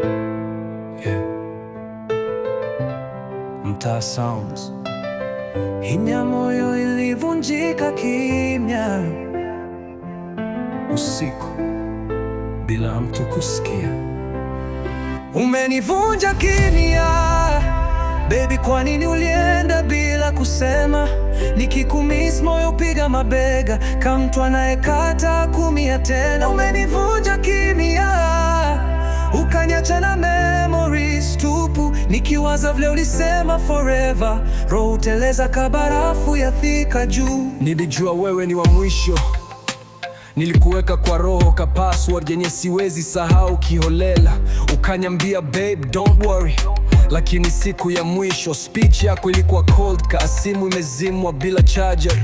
Yeah. Mtaa Sounds. Himya moyo ilivunjika kimya usiku bila mtu kusikia. Umenivunja kimya baby, kwa nini ulienda bila kusema? Nikikumiss moyo piga mabega kama mtu anayekata kumia tena. Umenivunja kimya ukaniacha na memories tupu, nikiwaza vile ulisema forever. Roho huteleza kabarafu ya Thika juu. Nilijua wewe ni wa mwisho, nilikuweka kwa roho ka password yenye siwezi sahau kiholela. Ukanyambia babe don't worry, lakini siku ya mwisho speech yako ilikuwa cold ka simu imezimwa bila charger.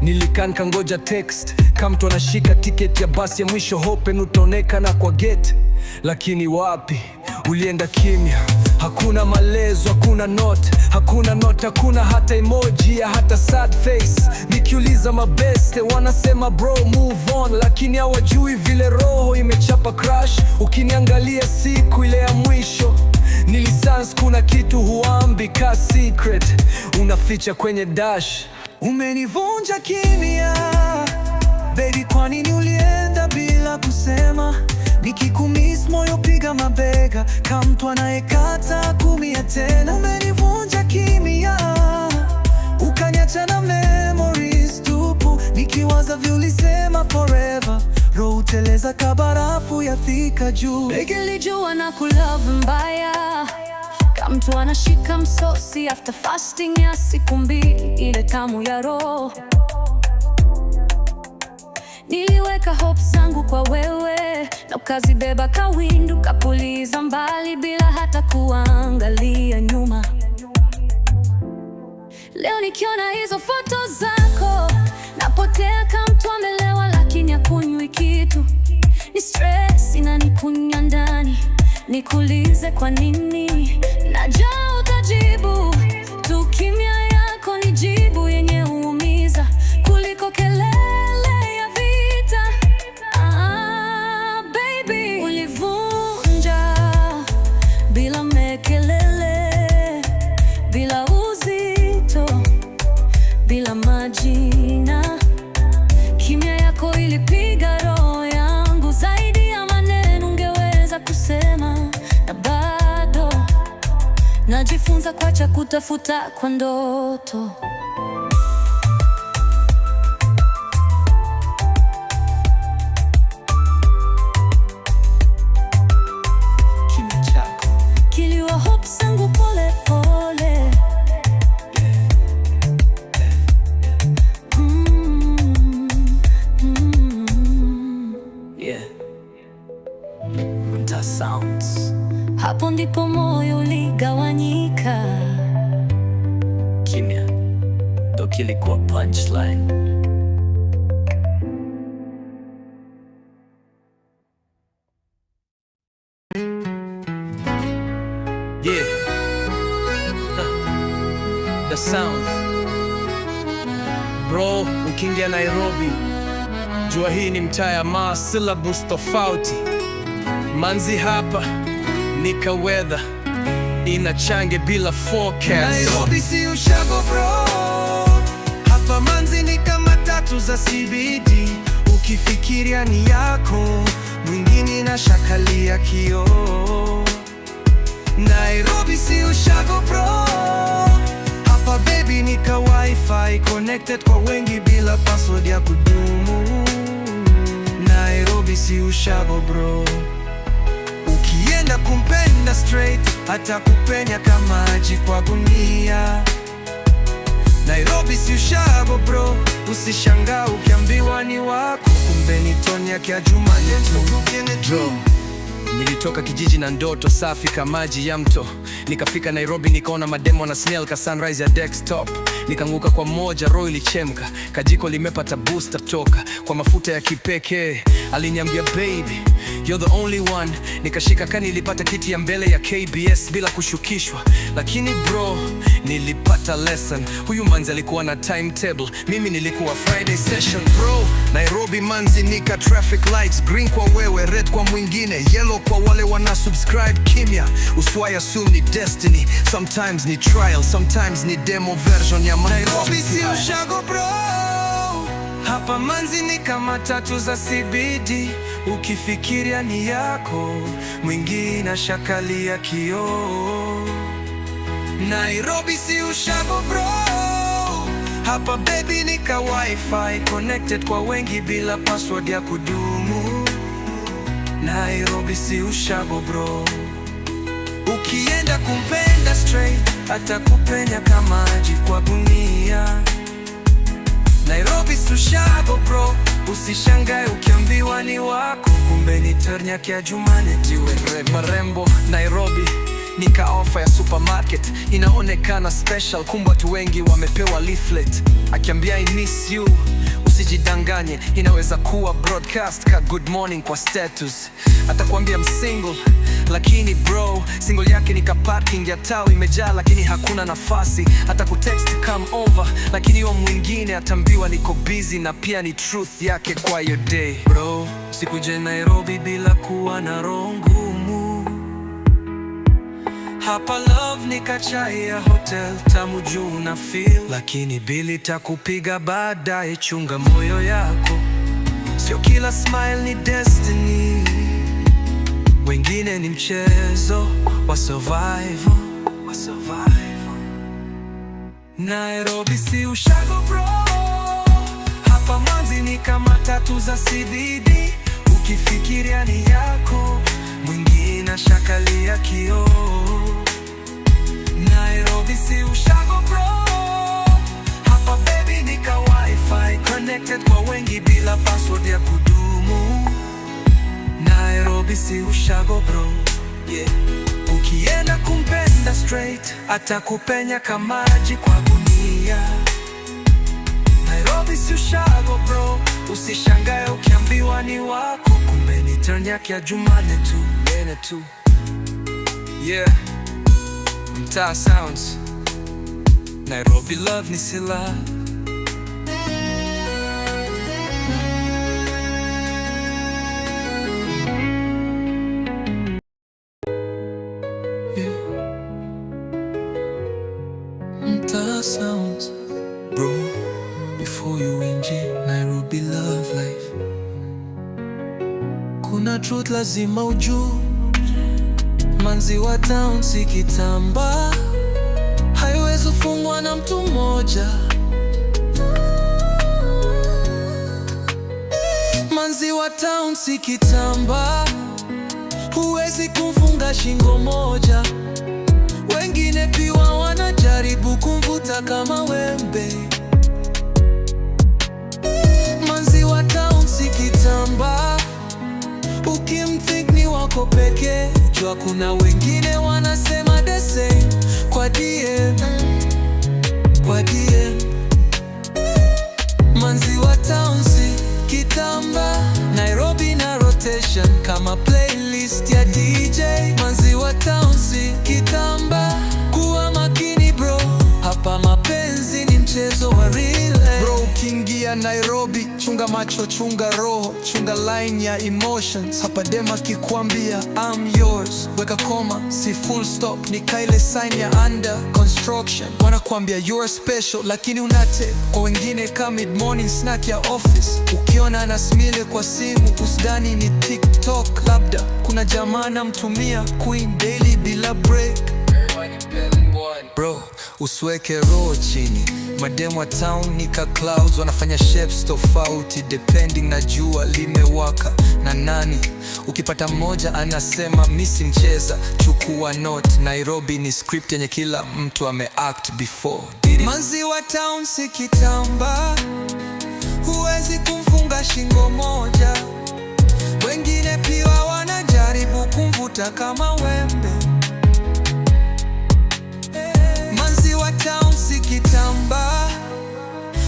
Nilikaa ngoja text kama mtu anashika tiketi ya basi ya mwisho, hoping utaonekana kwa gate. Lakini wapi, ulienda kimya. Hakuna maelezo, hakuna note, hakuna hata emoji ya hata sad face. Nikiuliza mabeste wanasema bro move on, lakini hawajui vile roho imechapa crash. Ukiniangalia siku ile ya mwisho nilisense kuna kitu huambi ka secret unaficha kwenye dash. Umenivunja kimya baby, kwa nini ulienda bila kusema? Nikikumiss moyo piga mabega kama mtu anayekata kumia tena. Umenivunja kimya ukaniacha na memories tupu, nikiwaza vile ulisema forever. Roho huteleza kabarafu ya Thika juu. Nilijua na kulove mbaya kama mtu anashika msosi after fasting ya siku mbili, ile tamu ya roho. Niliweka hopes zangu kwa wewe na ukazibeba kawindu, kapuliza mbali bila hata kuangalia nyuma. Leo nikiona hizo foto zako napotea kama mtu amelewa, lakini hakunywi kitu. Ni stress inanikunya ndani, nikuulize kwa nini? Najua utajibu tu, kimya yako ni jibu yenye uumiza kuliko kelele ya vita. Baby, ulivunja bila mekelele, bila uzito, bila majina. Kimya yako ilipiga roho yangu zaidi ya maneno ungeweza kusema, na bado najifunza kuacha kutafuta kwa ndoto. Kimya chako kiliwa hopes zangu pole pole. Yeah. Mtaa Sounds. Hapo ndipo moyo uligawanyika. Kimya ndo kilikuwa punchline. Yeah. The Sound. Bro, ukiingia Nairobi jua hii ni mtaa ya syllables tofauti. Manzi hapa nika weather ina change bila forecast. Nairobi si ushago bro, hapa manzi ni kama tatu za CBD. Ukifikiria ni yako mwingine na shakalia kio. Nairobi si ushago bro, hapa baby nika wifi connected kwa wengi bila password ya kudumu. Nairobi si ushago bro, ukienda kumpenda straight hata kupenya kama maji kwa gunia. Nairobi si ushago bro, usishangaa ukiambiwa ni wako kumbe ni Tony yake ya Juma Bro, nilitoka kijiji na ndoto safi kama maji ya mto. Nikafika Nairobi nikaona mademo na snail ka sunrise ya desktop. Nikanguka kwa moja, roho ilichemka, kajiko limepata booster toka kwa mafuta ya kipekee. aliniambia baby, you're the only one. Nikashika kani, nilipata kiti ya mbele ya KBS bila kushukishwa. Lakini bro, nilipata lesson. Huyu manzi alikuwa na timetable, mimi nilikuwa Friday session. Bro, Nairobi manzi nika traffic lights, green kwa wewe, red kwa mwingine, yellow kwa wale wana subscribe kimya. Uswaya assume ni destiny, sometimes ni trial, sometimes ni demo version ya Nairobi si ushago bro. Hapa manzi ni kama tatu za CBD, ukifikiria ni yako, mwingine ashakalia kioo. Nairobi si ushago bro. Hapa baby ni ka wifi, connected kwa wengi bila password ya kudumu. Nairobi si ushago bro. Ukienda kumpenda straight, atakupenya kama maji kwa gunia. Nairobi si ushago bro. Usishangae ukiambiwa ni wako, kumbe ni ternyaki ya Jumane tiwe marembo. Nairobi nika offer ya supermarket, inaonekana special, kumbe watu wengi wamepewa leaflet. Akiambia I miss you, usijidanganye, inaweza kuwa broadcast ka good morning kwa status. Atakwambia I'm single, lakini bro, single yake ni ka parking ya tao imejaa, lakini hakuna nafasi. Atakutext come over, lakini yo mwingine atambiwa niko busy, na pia ni truth yake kwa your day. Bro, sikuje Nairobi bila kuwa na roho ngumu. Hapa love ni kachai ya hotel, tamu juu na feel, lakini bili takupiga baadaye, chunga moyo yako. Sio kila smile ni destiny, wengine ni mchezo wa survival. Nairobi si ushago bro. Hapa manzi ni kama tatu za CBD, ukifikiria ni yako, mwingine ashakalia kioo. Nairobi si ushago bro. Hapa baby ni ka wifi, connected kwa wengi bila password ya kudumu. Nairobi si ushago bro, yeah. Ukienda kumpenda straight, atakupenya kama maji kwa gunia. Nairobi si ushago bro. Usishangae ukiambiwa ni wako, kumbe ni ternyaki ya Jumane tu. Yeah, Mtaa Sounds. Nairobi love ni sila. Mtaa Sounds. Bro, before you enjoy Nairobi love life, kuna truth lazima ujue. Manzi wa town si kitamba, haiwezi fungwa na mtu mmoja. Manzi wa town si kitamba, huwezi kumfunga shingo moja. Wengine pia wanajaribu kumvuta kama wembe. Manzi wa town si kitamba, ukimthink ni wako peke, jua kuna wengine wanasema the same kwa DM. Manzi wa town si kitamba, Nairobi na rotation kama playlist ya DJ. Manzi wa town si kitamba, kuwa makini bro, hapa mapenzi ni mchezo wa relay. Bro, ukiingia Nairobi, chunga macho, chunga roho, chunga line ya emotions. Hapa dema kikwambia I'm yours, weka koma, si full stop, ni kaile sign ya under construction. Wanakuambia you're special, lakini unate kwa wengine kama mid morning snack ya office. Ukiona na smile kwa simu, usidhani ni TikTok. Labda kuna jamaa namtumia Queen daily bila break. Bro, usiweke roho chini. Mademu wa town ni ka clouds, wanafanya shapes tofauti depending na jua limewaka na nani. Ukipata mmoja anasema misi mcheza, chukua note. Nairobi ni script yenye kila mtu ameact before. Manzi wa town si kitamba, huwezi kumfunga shingo moja. Wengine pia wanajaribu kumvuta kama wembe. Manzi wa town si kitamba,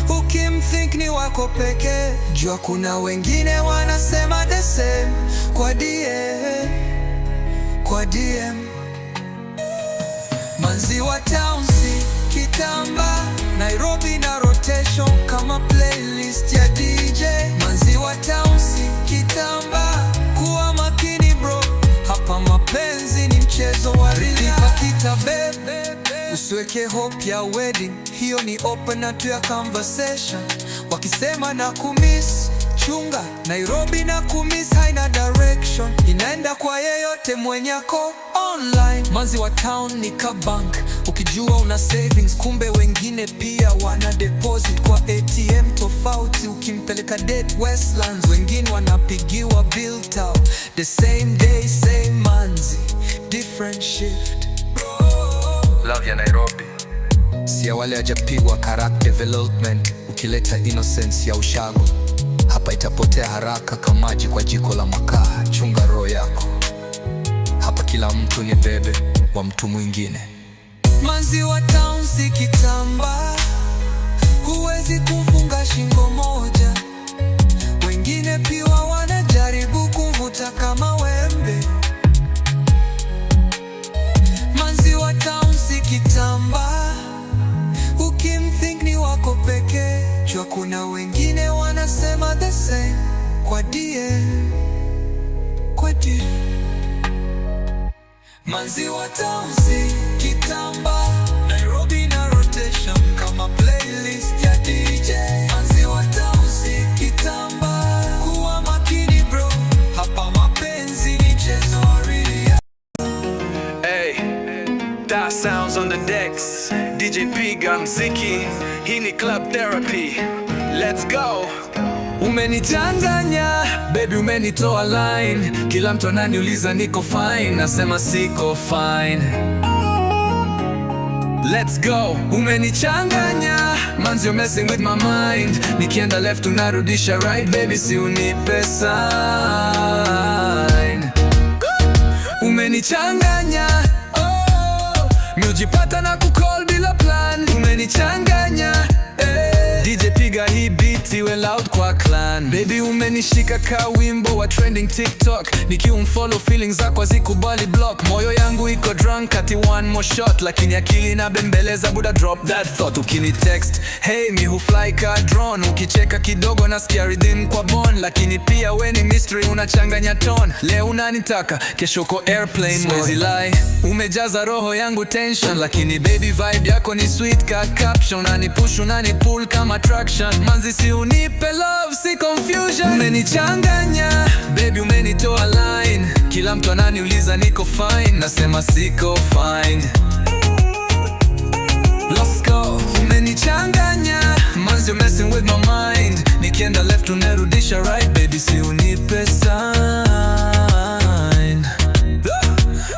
ukimthink Ukimthink ni wako pekee, jua kuna wengine wanasema the same. Kwa DM, kwa DM. Manzi wa town si kitamba, Nairobi na rotation kama playlist ya DJ. Manzi wa town si kitamba, kuwa makini bro, hapa mapenzi ni mchezo wa rilia. Pakita babe, usiweke hope ya wedding, hiyo ni opener tu ya conversation. Wakisema na kumiss, chunga, Nairobi na kumiss haina direction, inaenda kwa yeyote mwenyako online. Manzi wa town ni ka bank, ukijua una savings, kumbe wengine pia wana deposit kwa ATM tofauti. Ukimpeleka date Westlands, wengine wanapigiwa bill town. The same day, same manzi, different shift. Love ya Nairobi si ya wale hajapigwa character development. Ukileta innocence ya ushago, hapa itapotea haraka kama maji kwa jiko la makaa. Chunga roho yako, hapa kila mtu ni bebe wa mtu mwingine. Manzi wa town si kitamba, huwezi kumfunga shingo moja. Wengine pia wanajaribu kumvuta kama wembe. Manzi wa town si kitamba, ukimthink ni wako pekee, jua kuna wengine wanasema the same. Kwa DM, kwa DM. Manzi wa town si kitamba, Nairobi na rotation kama playlist ya DJ. Manzi wa town si kitamba, kuwa makini bro, hapa mapenzi ni mchezo wa rilia. Hey, that sounds on the decks. DJ Piga mziki, hii ni club therapy. Let's go. Umenichanganya, baby umenitoa line. Kila mtu ananiuliza niko fine, nasema siko fine. Let's go. Umenichanganya, manzi you're messing with my mind. Nikienda left unarudisha right, baby si unipe sign. Umenichanganya, oh, miujipata na kucall bila plan. Umenichanganya, DJ Piga hii beat iwe loud kwa clan. Baby umenishika ka wimbo wa trending TikTok, nikiumfollow feelings zako hazikubali block. Moyo yangu iko drunk ati one more shot, lakini akili na bembeleza buda drop that thought. Ukini text hey mi hufly ka drone, ukicheka kidogo nasikia rhythm kwa bone. Lakini pia we ni mystery, unachanganya tone. Leo unanitaka, kesho uko airplane mode. Siwezi lie, umejaza roho yangu tension, lakini baby vibe yako ni sweet ka caption. Unanipush unanipull kama attraction. Manzi si unipe love, si confusion. Umenichanganya, baby umenitoa line. Kila mtu ananiuliza niko fine, nasema siko fine. Let's go. Umenichanganya, manzi you're messing with my mind. Nikienda left unarudisha right, baby si unipe sign.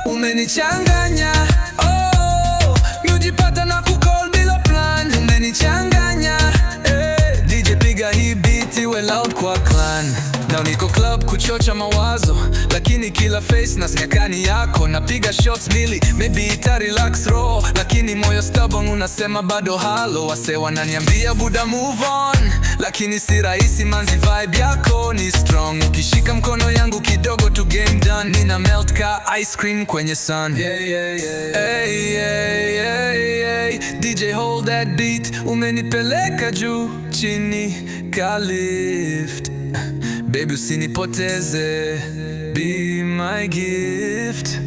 Umenichanganya, oh, miujipata na kucall bila plan. Umenichanganya, DJ Piga hii beat iwe loud kwa clan. Now niko club kuchocha mawazo, lakini kila face na skakani yako. Napiga shots mili, maybe ita relax raw, lakini moyo stubborn unasema bado halo. Wase wananiambia buda move on, lakini si rahisi manzi vibe yako ni strong. Ukishika mkono yangu kidogo tu game done, nina melt ka ice cream kwenye sun. Yeah, yeah, yeah. Hey, yeah, yeah, yeah. DJ hold that beat, umenipeleka juu chini ka lift. Baby usinipoteze, be my gift.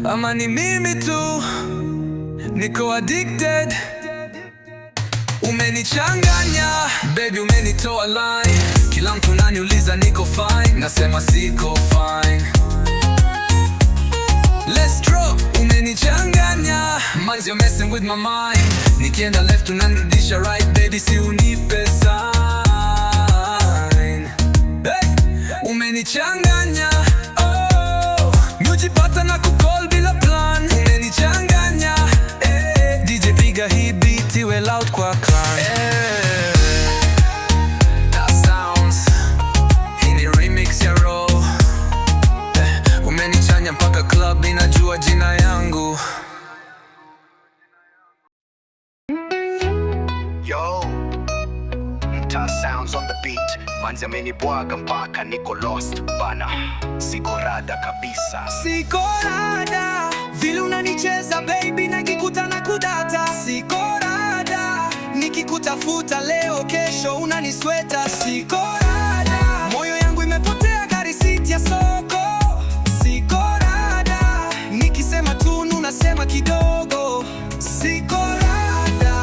Ama ni mimi tu, niko addicted. Umenichanganya, baby umenitoa line. Kila mtu ananiuliza niko fine, nasema siko fine. Let's drop. Umenichanganya, manzi you're messing with my mind. Nikienda left unanirudisha right, baby si unipe sign. Umenichanganya, oh, miujipata na kucall bila plan. Umenichanganya, DJ Piga hii beat iwe loud kwa clan. That sounds, hii ni remix ya Raw. Umenichanganya mpaka club inajua jina yangu. Yo, manzi amenibwaga mpaka niko lost bana. Siko rada kabisa, siko rada vile unanicheza baby, nakikuta na kudata. Siko rada nikikutafuta leo kesho unanisweta. Siko rada moyo yangu imepotea gari siti ya soko. Siko rada nikisema tunu unasema kidogo. Siko rada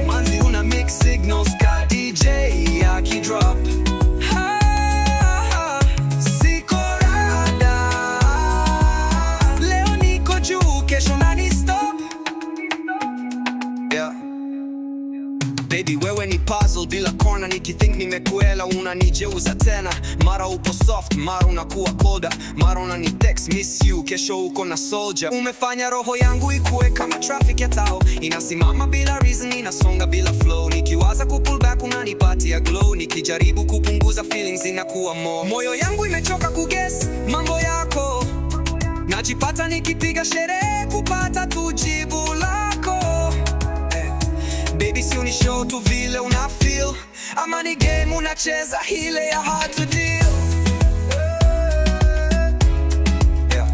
manzi una mix signals ka DJ akidrop. Siko rada leo niko juu kesho nani stop. Yeah. Baby wewe ni puzzle bila corner, nikithink nimekuela unanijeuza tena. Mara upo soft, mara unakuwa colder, mara unani text miss you, kesho uko na soldier. Umefanya roho yangu ikue kama traffic ya tao, inasimama bila reason, inasonga bila flow. Nikiwaza kupull back unanipatia glow, nikijaribu kupunguza feelings inakuwa more. Moyo yangu imechoka kuguess mambo yako, najipata nikipiga sherehe kupata tu jibu lako. Baby si unishow tu vile una feel, ama ni game unacheza hile ya hard to deal. Yeah.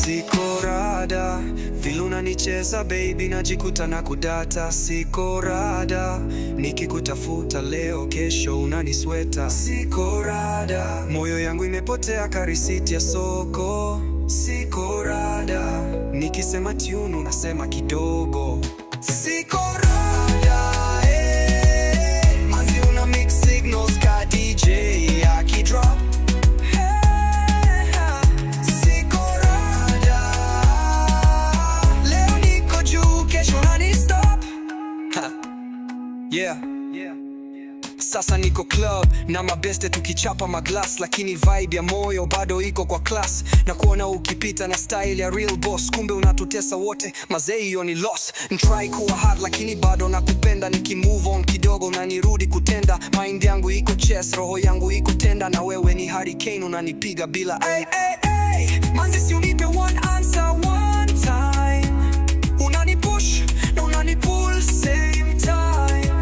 Siko rada vile unanicheza baby, najikuta na kudata. Siko rada nikikutafuta leo kesho unanisweta. Siko rada moyo yangu imepotea karisiti ya soko. Siko rada nikisema tune unasema kidogo. Siko rada manzi una mix signals ka DJ akidrop. Siko rada leo niko juu kesho nani stop. Yeah. Sasa niko club na mabeste tukichapa maglass, lakini vibe ya moyo bado iko kwa class. Na kuona ukipita na style ya real boss, kumbe unatutesa wote mazee, hiyo ni loss. Try kuwa hard lakini bado nakupenda, nikimove on kidogo na nirudi kutenda. Mind yangu iko chess, roho yangu iko tenda, na wewe ni hurricane unanipiga bila ay, ay, ay. Manzi si unipe one answer one time, unanipush na unanipull same time.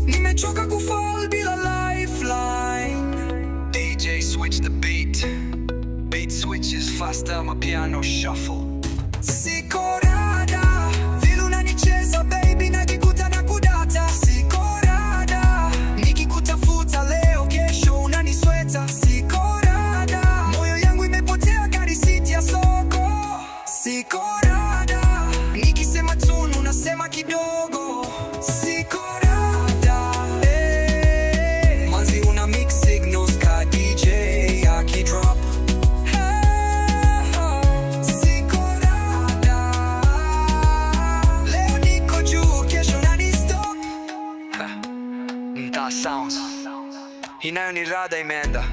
Nimechoka kufall bila lifeline. DJ switch the beat, beat switches faster, my piano shuffle. Siko rada vile unanicheza baby, nakikuta na kudata. Siko rada nikikutafuta leo kesho unanisweta. Siko rada moyo yangu imepotea gari siti ya soko. Siko rada nikisema tunu unasema kidogo. Siko sounds inayo ni rada imeenda,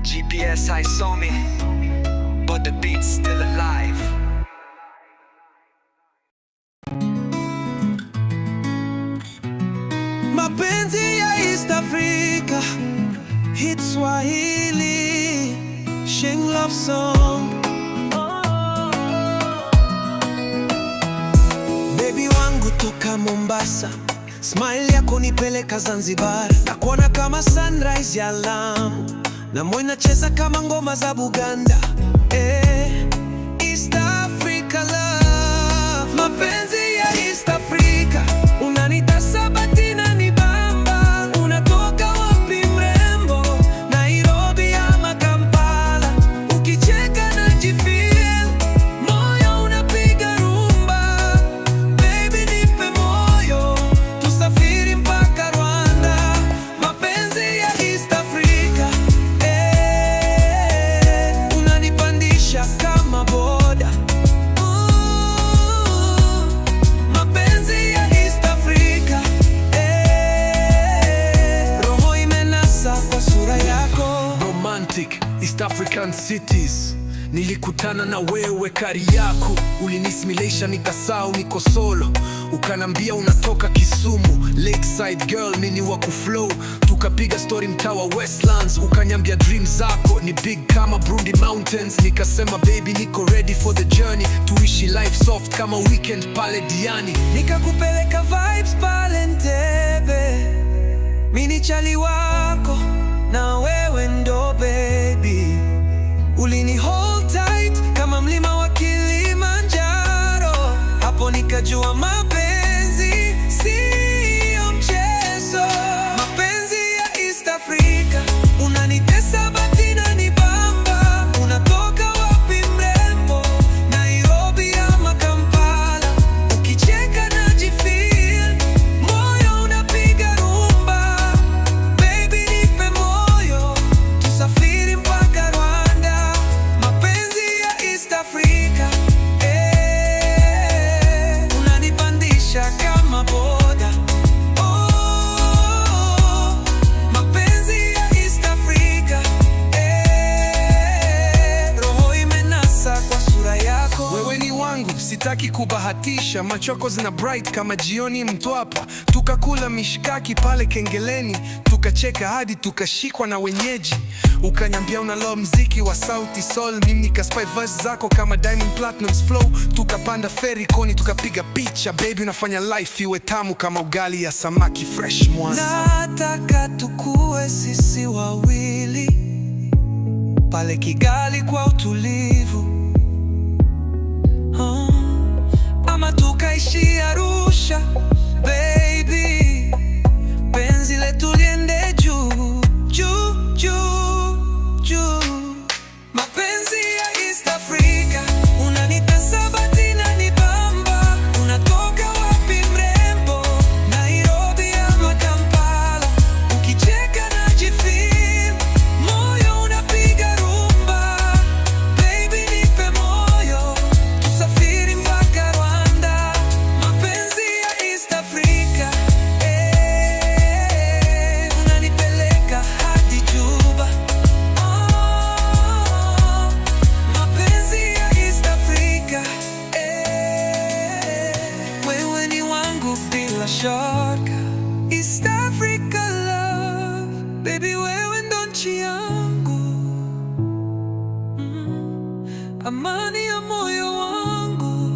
GPS haisomi but the beat's still alive. Mapenzi ya East Africa, hit Swahili, Sheng love song. Baby wangu toka Mombasa, smile yako nipeleka Zanzibar, na kuona kama sunrise ya Lamu, na moyo inacheza kama ngoma za Buganda. East Africa love, mapenzi ya East Africa. Unanita sabatina ni bamba, unatoka wapi mrembo? Nairobi ama Kampala? Ukicheka na jifeel, moyo unapiga rumba. Baby nipe moyo, tusafiri mpaka Rwanda. Mapenzi ya East Africa, unanipandisha kama boda. Mapenzi ya East Africa, roho imenasa kwa sura yako. Romantic East African cities, nilikutana na wewe Kariako, ulinismilisha nikasahau niko solo, ukanambia unatoka Kisumu, Lakeside girl mini wa kuflow, tukapiga story mtaa wa Westlands, ukanyambia dreams zako ni big kama Burundi mountains, nikasema baby niko ready for the journey, tuishi life soft kama weekend pale Diani, nikakupeleka vibes pale Entebbe, mini chali wako na wewe ndo baby. Ulini hold tight kama mlima wa Kilimanjaro, hapo nikajua mapenzi siyo mchezo. Mapenzi ya East Africa, unanitesa bati na nibamba. Unatoka wapi mrembo, Nairobi ama Kampala? Ukicheka najifeel, moyo unapiga rumba. Baby nipe moyo, tusafiri mpaka Rwanda. Mapenzi ya East Africa, unanipandisha kama boda. Mapenzi ya East Africa, roho imenasa kwa sura yako. Wewe ni wangu, sitaki kubahatisha. Machoko zina bright kama jioni Mtwapa. Tukakula mishkaki pale Kengeleni, tukacheka hadi tukashikwa na wenyeji. Ukaniambia una love mziki wa Sauti Sol, mimi nikaspy verse zako kama Diamond Platnumz flow. Tukapanda ferry Koni, tukapiga picha. Baby unafanya life iwe tamu kama ugali ya samaki fresh Mwanza. Nataka tukue sisi wawili pale Kigali kwa utulivu, ama tukaishi Arusha baby. Penzi letu liende juu juu juu juu. Mapenzi ya East Africa, unanitesa bati na nibamba. Unatoka wapi mrembo, Nairobi ama Kampala? Ukicheka najifeel, moyo unapiga rumba. Baby nipe moyo, tusafiri mpaka Rwanda. Mapenzi ya East Africa, unanipeleka hadi Juba. Mapenzi ya East Africa, wewe ni wangu bila shaka. East Africa love, baby wewe ndo nchi yangu, amani ya moyo wangu.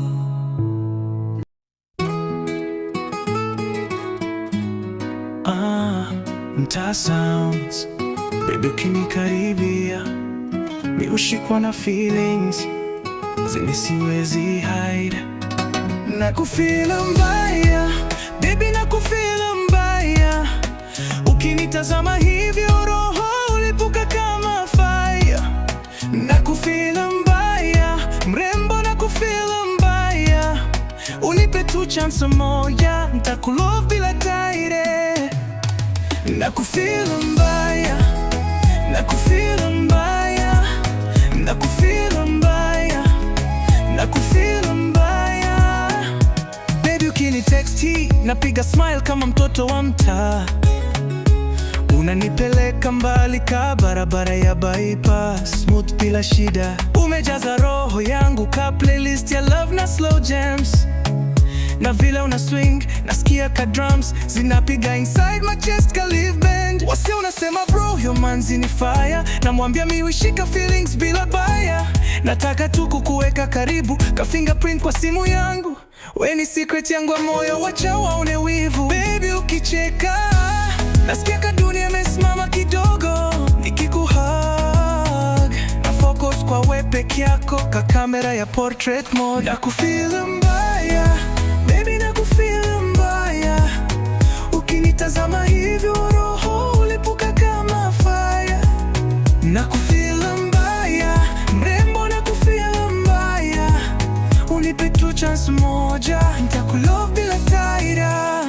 Mtaa Sounds, baby ukinikaribia mi ushikwa na feelings zenye siwezi hide. Nakufeel mbaya baby, nakufeel mbaya. Ukinitazama hivyo roho ulipuka kama fire. Nakufeel mbaya mrembo, nakufeel mbaya. Unipe tu chance moja, nitakulove bila taire. Nakufeel mbaya, nakufeel mbaya, nakufeel mbaya, nakufeel mbaya. Baby ukini text hii napiga smile kama mtoto wa mtaa. Unanipeleka mbali ka barabara ya bypass, smooth bila shida. Umejaza roho yangu ka playlist ya love na slow jams. Na vile una swing, nasikia ka drums zinapiga inside my chest ka live band. Wase unasema bro, your manzi ni fire. Namwambia mi wishika feelings bila baya. Nataka tu kukuweka karibu, ka fingerprint kwa simu yangu. We ni secret yangu wa moyo, wacha waone wivu. Baby ukicheka, nasikia ka dunia imesimama kidogo. Nikikuhug, na focus kwa we peke yako, ka kamera ya portrait mode. Nakufeel mbaya baby, nakufeel mbaya. Ukinitazama hivyo roho ulipuka kama fire. Nakufeel mbaya mrembo, nakufeel mbaya. Unipe tu chance moja, nitakulove bila taira.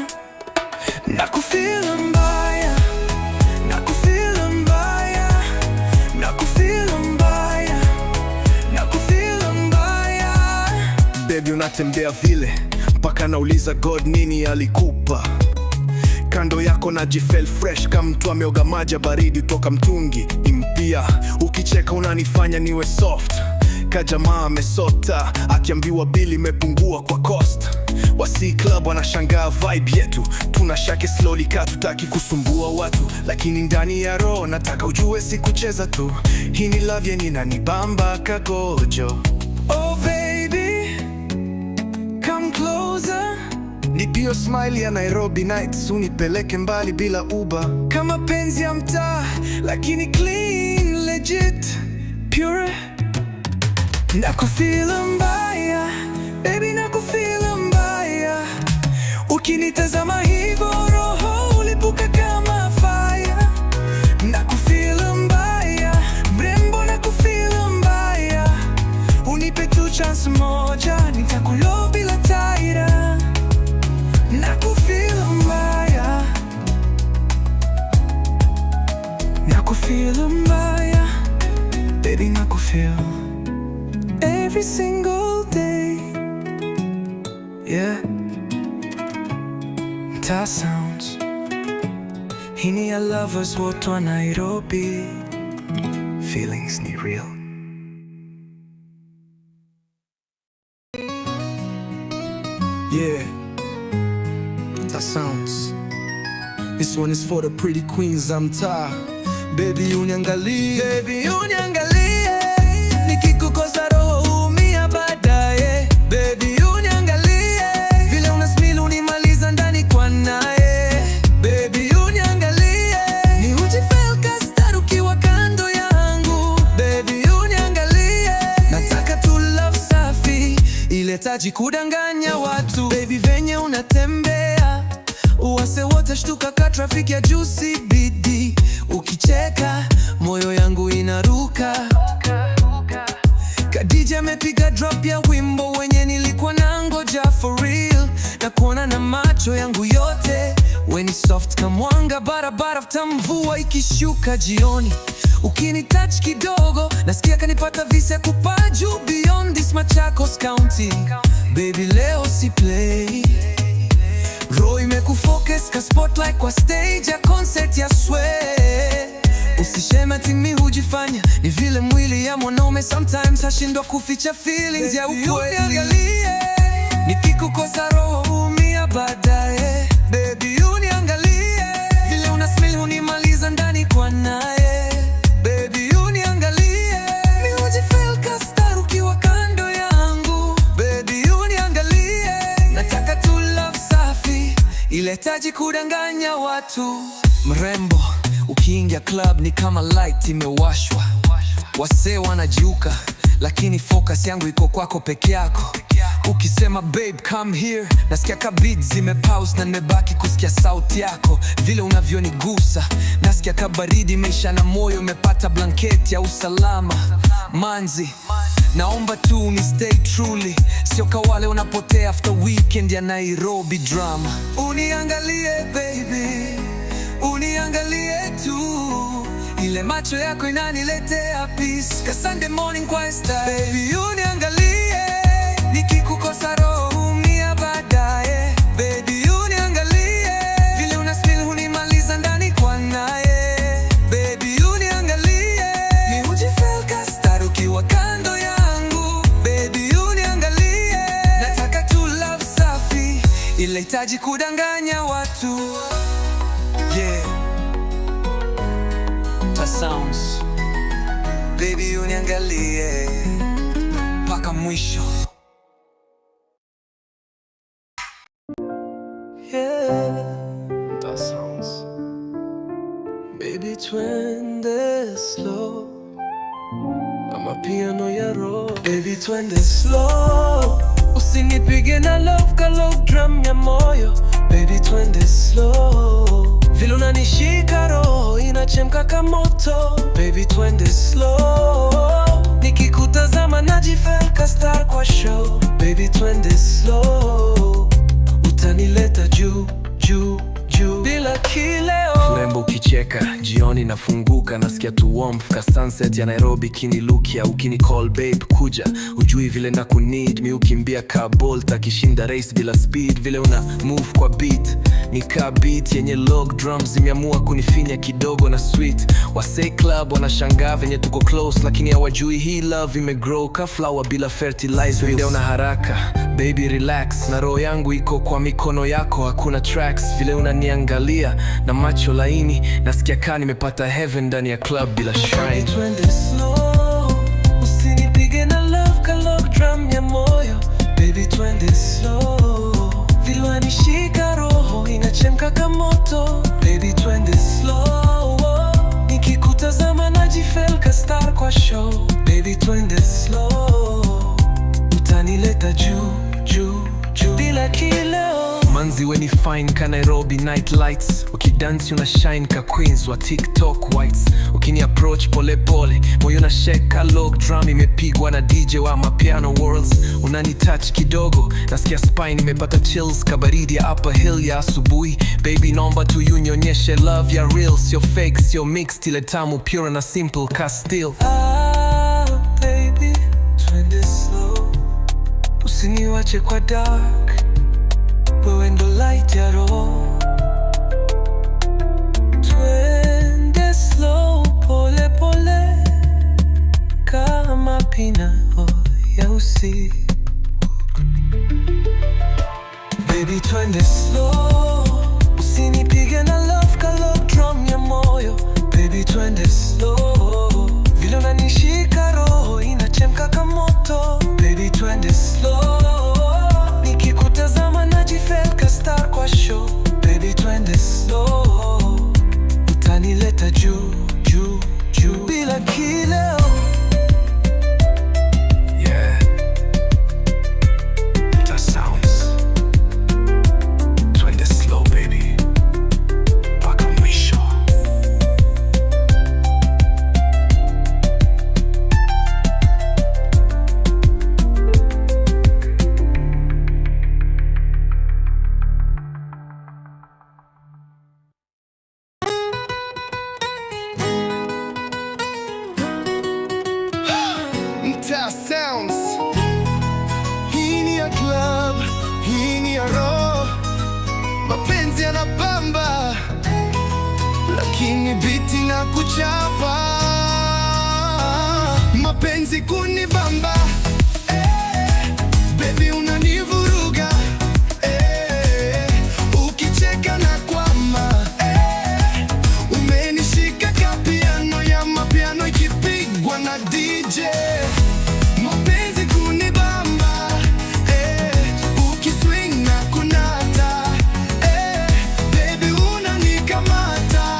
Nakufeel mbaya, nakufeel mbaya, nakufeel mbaya, nakufeel mbaya. Baby unatembea vile mpaka nauliza God nini alikupa. Kando yako najifeel fresh kama mtu ameoga maji baridi toka mtungi impia. Ukicheka unanifanya niwe soft ka jamaa amesota, akiambiwa bili imepungua kwa cost. Wasi club wanashangaa vibe yetu, tunashake slowly ka tutaki kusumbua watu. Lakini ndani ya roho nataka ujue si kucheza tu. Hii ni love yenye inanibamba kagojo. Oh baby, come closer. Hiyo smile ya Nairobi nights unipeleke mbali bila Uber. Kama penzi ya mtaa lakini clean, legit, pure. Nakufeel mbaya, baby, nakufeel mbaya. Ukinitazama hivyo roho ulipuka kama fire. Nakufeel mbaya, mrembo, nakufeel mbaya. Unipe tu chance moja, nitakulove bila taira. Nakufeel mbaya, nakufeel mbaya, baby, nakufeel every single day, yeah. Ta sounds, hii ni ya lovers wote wa Nairobi. Feelings ni real. Yeah, Ta sounds. This one is for the pretty queens za mtaa. Baby, uniangalie, baby, uniangalie. Nikikukosa roho umia baadaye. Baby, uniangalie. Vile una smile unimaliza ndani kwa naye. Baby, uniangalie. Ni hujifeel ka star ukiwa kando yangu. Baby, uniangalie. Nataka tu love safi, ile taji kudanganya watu. Baby, venye unatembea uwase wote shtuka ka traffic ya juu CBD. Ukicheka moyo yangu inaruka. Ka DJ amepiga drop ya wimbo wenye nilikuwa nangoja for real. Na kuona na macho yangu yote, we ni soft kama mwanga barabara after mvua ikishuka jioni. Ukini touch kidogo nasikia kanipata visa kupaa juu beyond this Machakos County. Baby, leo si play, roho imekufocus ka spotlight kwa stage ya concert ya Sway. Usishema timi hujifanya, ni vile mwili ya mwanaume sometimes hashindwa kuficha feelings ya ukweli. Uniangalie, nikikukosa roho umia baadaye. Baby, uniangalie, vile una smile unimaliza ndani kwa naye. Baby, uniangalie, mi hujifeel ka star ukiwa kando yangu. Baby, uniangalie, nataka tu love safi, ile taji kudanganya watu. Mrembo, ukiingia club ni kama light imewashwa. Wasee wanajiuka, lakini focus yangu iko kwako peke yako. Ukisema babe come here, nasikia ka beats zimepause na nimebaki kusikia sauti yako. Vile unavyonigusa, nasikia ka baridi imeisha na moyo umepata blanketi ya usalama. Manzi, naomba tu ni stay truly, sio kawale unapotea after weekend ya Nairobi drama. Uniangalie baby, uniangalie tu, ile macho yako inaniletea peace ka Sunday morning kwa Insta. Baby, uniangalie, nikikukosa roho umia baadaye. Baby, uniangalie, vile una smile unimaliza ndani kwa naye. Baby, uniangalie, mi hujifeel ka star ukiwa kando yangu. Baby, uniangalie, nataka tu love safi, ile hitaji kudanganya watu. Yeah, Ta sounds, baby, uniangalie mpaka mwisho. Yeah, Ta sounds, baby, twende slow, ama piano ya roho. Baby, twende slow, usinipige na love ka love drum ya moyo. Baby, twende slow, vile unanishika roho inachemka kama moto. Baby, twende slow, nikikutazama najifeel ka star kwa show. Baby, twende slow, utanileta juu juu juu bila kileo. Urembo ukicheka, jioni nafunguka, nasikia tu warmth ka sunset ya Nairobi kinilukia. Ukini call babe kuja, ujui vile na kuneed. Mi ukimbia ka Bolt akishinda race bila speed. Vile una move kwa beat, ni ka beat yenye log drums zimeamua kunifinya kidogo na sweet. Wasee club wanashangaa venye tuko close, lakini hawajui hii love imegrow ka flower bila fertilizer. Video na haraka, baby relax, na roho yangu iko kwa mikono yako, hakuna tracks. Vile unaniangalia na macho laini, nasikia ka nimepata heaven ndani ya club bila shrine. Twende slow, usinipige na love ka log drum ya moyo. Baby, twende slow, vile unanishika ziwe ni fine ka Nairobi night lights. Ukidansi una shine ka queens wa TikTok whites. Ukini approach pole pole, moyo na shake log drum imepigwa na DJ wa mapiano worlds. Unani touch kidogo, nasikia spine imepata chills kabaridi ya upper hill ya asubuhi. Baby nomba tu unionyeshe love ya real, sio fake, sio mixed, ile tamu pure na simple ka still. Baby, twende slow, usiniwache kwa dark, wewe ndo light ya roho. Twende slow, pole pole, kama pina ya usiku. Baby, twende slow, usinipige na love ka log drum ya moyo. Baby, twende slow, vile unanishika roho inachemka kama moto. Baby, twende slow, nikikutazama najifeel ka star kwa show. Baby, twende slow, utanileta juu juu juu bila kileo. Yeah, that sounds. Twende slow baby, mpaka mwisho. Mtaa Sounds. Hii ni ya club, hii ni ya roho. Mapenzi yanabamba, lakini biti na kuchapa. Mapenzi kunibamba, baby unanivuruga, ukicheka na kwama, umenishika ka piano ya mapiano ikipigwa na DJ. Mapenzi kunibamba, ukiswing na kunata, baby unanikamata,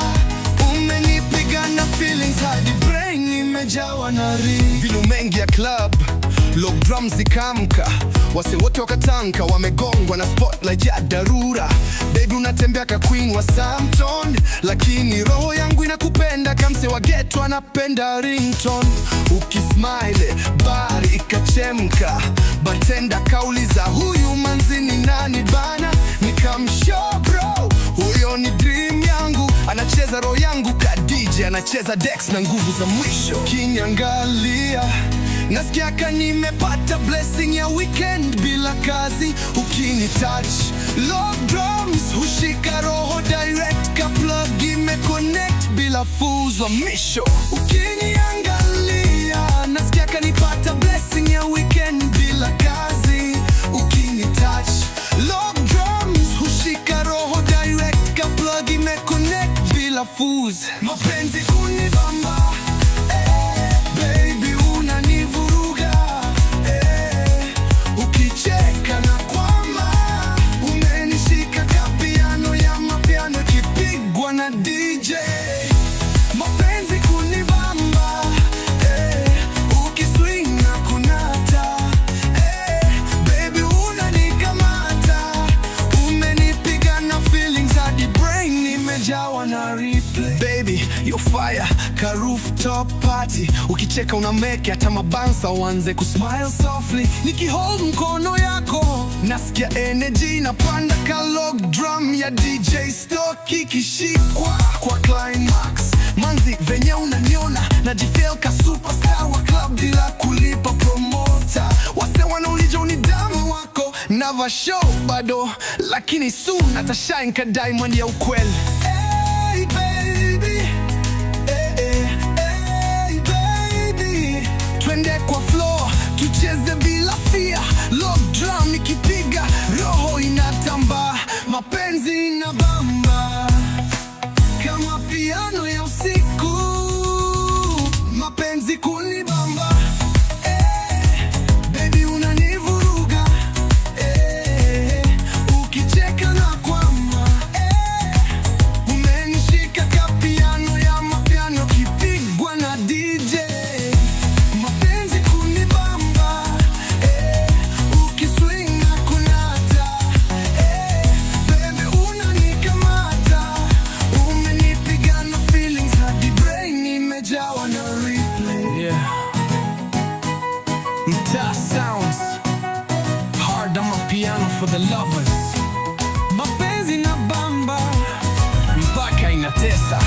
umenipiga na feelings hadi brain imejawa na vilu mengi ya club, log drums zikamka, wase wote wakatanka, wamegongwa na spotlight ya dharura. Baby unatembea ka queen wa Samton, lakini roho yangu inakupenda kamse wa ghetto anapenda ringtone. Ukismile bari ikachemka, bartender kauliza huyu manzi ni nani bana, nikamshow bro huyo ni dream yangu, anacheza roho yangu ka DJ anacheza Dex na nguvu za mwisho. Kinyangalia nasikia ka nimepata blessing ya weekend bila kazi. Ukini touch log drums hushika roho direct ka plug imeconnect bila fuzwa misho. Ukiniangalia nasikia ka nipata blessing ya weekend bila kazi. Ukini touch log drums hushika roho direct ka plug imeconnect bila fuz. Mapenzi kunibamba, baby unanivuruga, ukicheka na kwama, umenishika ka piano ya mapiano ikipigwa na DJ. Mapenzi kunibamba, ukiswing na kunata, baby unanikamata, umenipiga na feelings hadi brain imejawa na replay. Baby you fire ka rooftop party, ukicheka una make hata mabansa wanze kusmile softly. Nikihold mkono yako nasikia energy napanda ka log drum ya DJ stock ikishikwa kwa climax. Manzi venye unaniona najifeel ka superstar wa club bila kulipa promoter. Wase wanauliza unidamu wako nava show bado, lakini soon atashine ka diamond ya ukweli. Hey baby, hey baby, twende kwa floor tucheze bila fear. Log drum ikipiga roho inatamba, mapenzi inabamba kama piano ya usiku. Mapenzi kunibamba, baby unanivuruga, ukicheka na kwama, for the lovers. Mapenzi na bamba mpaka inatesa.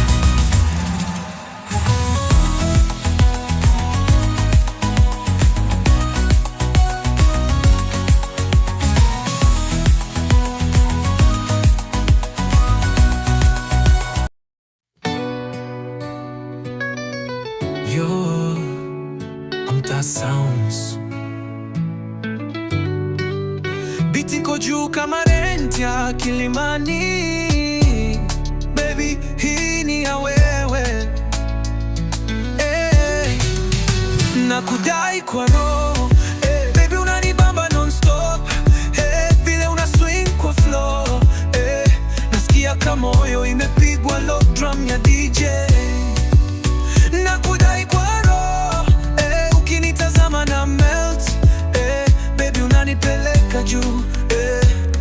Yo, Mtaa Sounds. Biti iko juu kama rent ya Kilimani. Baby, hii ni ya wewe. Nakudai kwa roho. Baby, unanibamba non-stop. Vile una swing kwa floor. Nasikia kama moyo imepigwa lock drum ya DJ. Nakudai kwa roho, ukinitazama na melt, baby unanipeleka juu,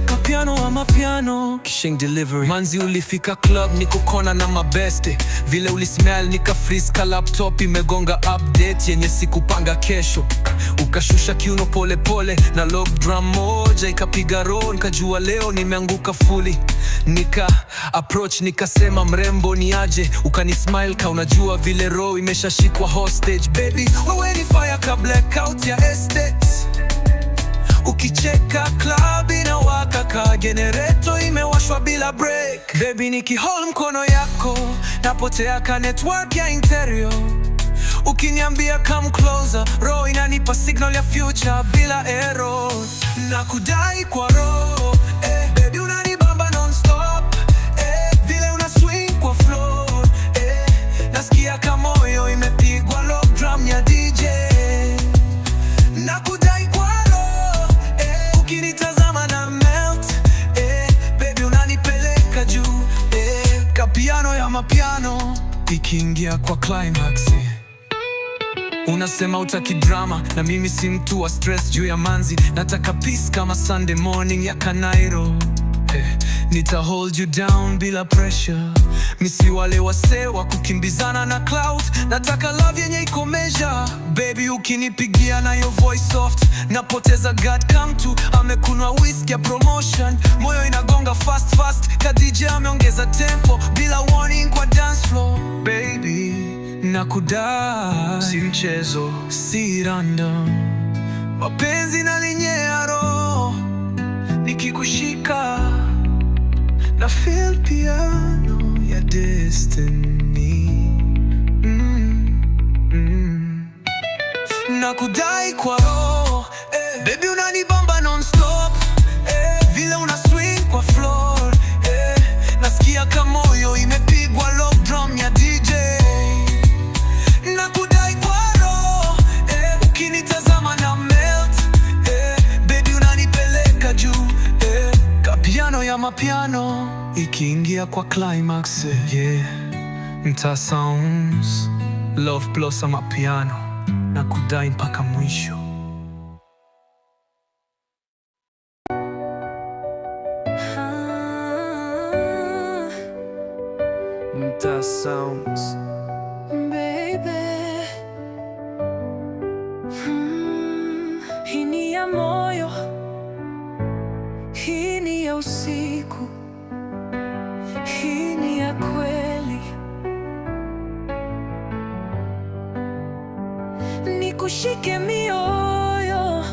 kapiano wa mapiano, Kishing Delivery. Manzi ulifika club, niko kona na mabeste, vile ulismell nika freeze ka laptop imegonga update yenye sikupanga kesho. Ukashusha kiuno pole pole na log drum moja ikapiga roll, nikajua leo nimeanguka fully. Nika approach nikasema mrembo ni aje, ukanismile ka unajua vile roho imeshashikwa hostage. Baby wewe ni fire ka blackout ya estate, ukicheka club inawaka ka generator imewashwa bila break. Baby nikihold mkono yako napotea ka network ya interior, ukiniambia come closer roho inanipa signal ya future bila error. Nakudai kwa roho, baby unanibamba non-stop, vile una swing kwa floor, nasikia kama moyo imepigwa lock drum ya DJ. Nakudai kwa roho, ukinitazama na melt, baby unanipeleka juu, kapiano ya mapiano ikiingia kwa climax. Unasema utaki drama na mimi si mtu wa stress juu ya manzi, nataka peace kama Sunday morning ya Kanairo. Nita hold you down bila pressure, misi wale wasee wa kukimbizana na cloud, nataka love yenye iko measure. Baby ukinipigia na your voice soft, napoteza God come to, amekunwa whiskey ya promotion, moyo inagonga fast fast, ka DJ ameongeza tempo bila warning kwa dance floor. Baby nakudai, si mchezo, si random, mapenzi na linyea roho, nikikushika na feel piano ya destiny. Nakudai kwa roho, baby unanibamba non-stop, vile una swing kwa floor, nasikia kama moyo imepigwa lock drum ya DJ. Nakudai kwa roho, ukinitazama na melt, baby unanipeleka juu, kapiano ya mapiano ikiingia kwa climax. Mtaa Sounds, love plus mapiano, nakudai mpaka mwisho. Mtaa Sounds. Hii ni ya moyo, hii ni ya usiku, hii ni ya kweli. Nikushike mioyo,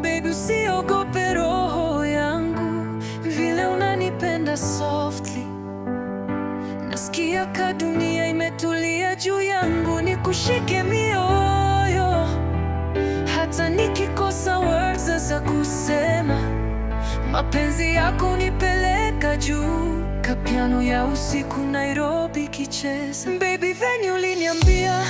baby usiogope roho yangu, vile unanipenda softly, nasikia ka dunia imetulia juu yangu. Nikushike mioyo, hata nikikosa words za kusema, mapenzi yako nipeleka juu, kapiano ya usiku Nairobi kicheza. Baby venye uliniambia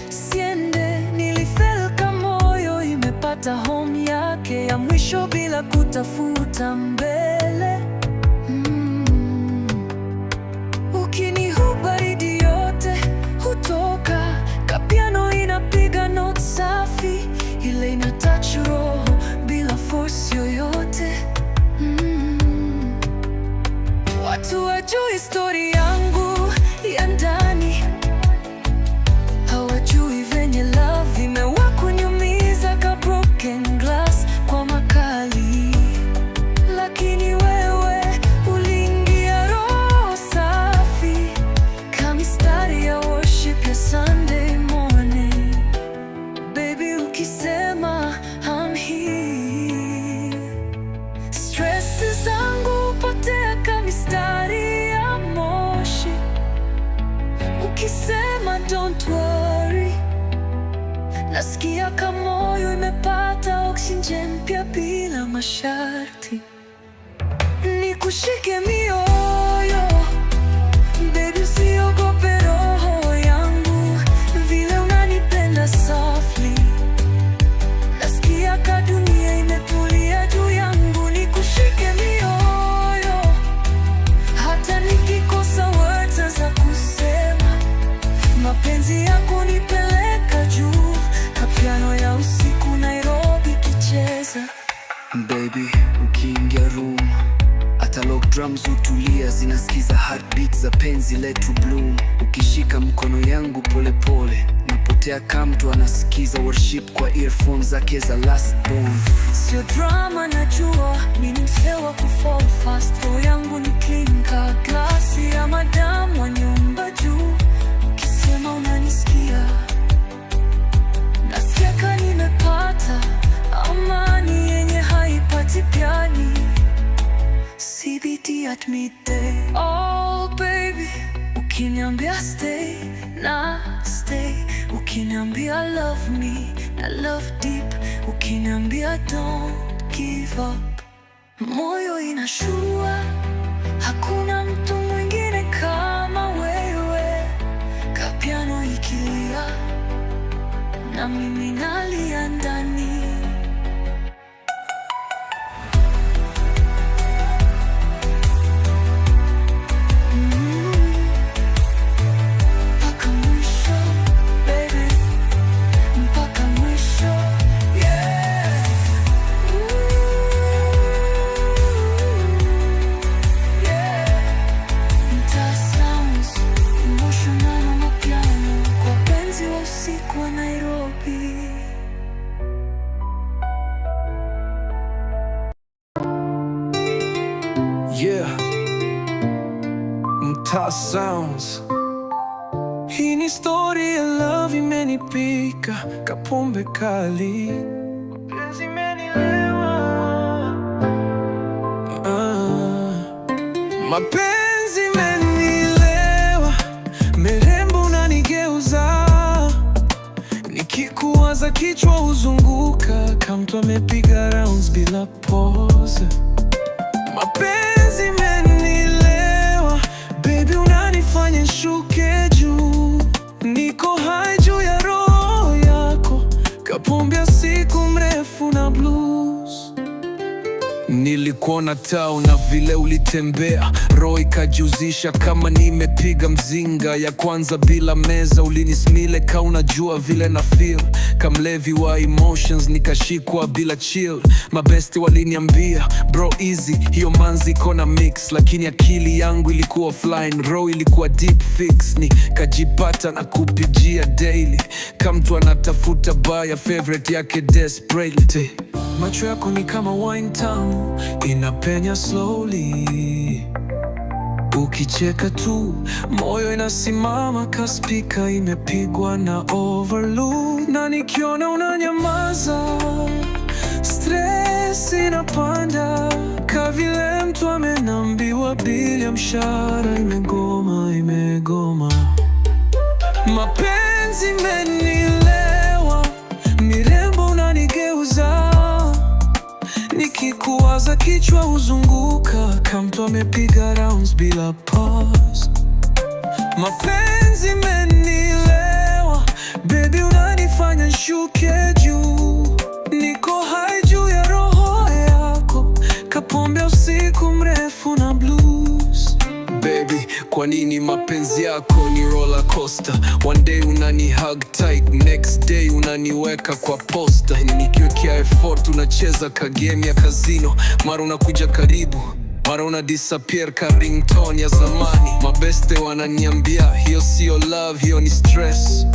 siende, nilifeel kama moyo imepata home yake ya mwisho bila kutafuta mbele. Ukinihubaridi yote hutoka, kapiano inapiga note safi, ile ina touch roho bila force yoyote. Watu wajui story yangu ya ndani, hawajui venye love imewakunyumiza ka broken glass kwa makali. masharti. Nikushike mioyo, baby, usiogope roho yangu, vile unanipenda softly. Nasikia ka dunia imetulia juu yangu. Nikushike mioyo, hata nikikosa words za kusema. Mapenzi yako nipeleka juu, kapiano ya usiku Nairobi kicheza. Baby, ukiingia room hata lock drums utulia, zinasikiza heartbeat za penzi letu bloom. Ukishika mkono yangu pole pole, napotea kama mtu anasikiza worship kwa earphones zake za last born. Sio drama, najua mimi msee wa kufall fast. Roho yangu ni clean ka glasi ya madamu wa nyumba juu. Ukisema unanisikia, nasikia ka nimepata amani yenye haipati piani. CBD at midday. Oh baby, ukiniambia stay na stay, ukiniambia love me na love deep, ukiniambia don't give up, moyo inashua. Hakuna mtu mwingine kama wewe, kapiano ikilia na mimi nalia ndani. Yeah, Mtaa Sounds. Hii ni story ya love imenipika kapombe kali, mapenzi imenilewa. Mapenzi imenilewa, merembo unanigeuza, nikikuwaza kichwa huzunguka kama mtu amepiga rounds bila pause. Mapenzi imenilewa, baby, unanifanya nishuke juu. Niko high juu ya roho yako, kapombe ya siku mrefu na blues. Nilikuona town na vile ulitembea, roho ikajuzisha kama nimepiga mzinga ya kwanza bila meza. Ulinismile ka unajua vile na feel, kamlevi wa emotions nikashikwa bila chill. Mabesti waliniambia bro easy, hiyo manzi kona mix, lakini akili yangu ilikuwa offline, roho ilikuwa deep fix. Nikajipata na kupigia daily kama mtu anatafuta baya favorite yake desperate. Macho yako ni kama wine tamu, inapenya slowly. Ukicheka tu moyo inasimama ka speaker imepigwa na overload. Na nikiona unanyamaza, stress inapanda, ka vile mtu amenambiwa bili ya mshahara imegoma. Mapenzi imenilewa, mirembo unanigeuza, nikikuwaza kichwa huzunguka kama mtu amepiga rounds bila pause. Mapenzi imenilewa, baby, unanifanya nishuke juu. Niko high juu ya roho yako, kapombe usiku mrefu na blues. Baby, kwa nini mapenzi yako ni roller coaster? One day unani hug tight, next day unaniweka kwa poster. Nikiwekea effort unacheza ka game ya casino, mara unakuja karibu, mara una disappear ka ringtone ya zamani. Mabeste wananiambia hiyo sio love, hiyo ni stress,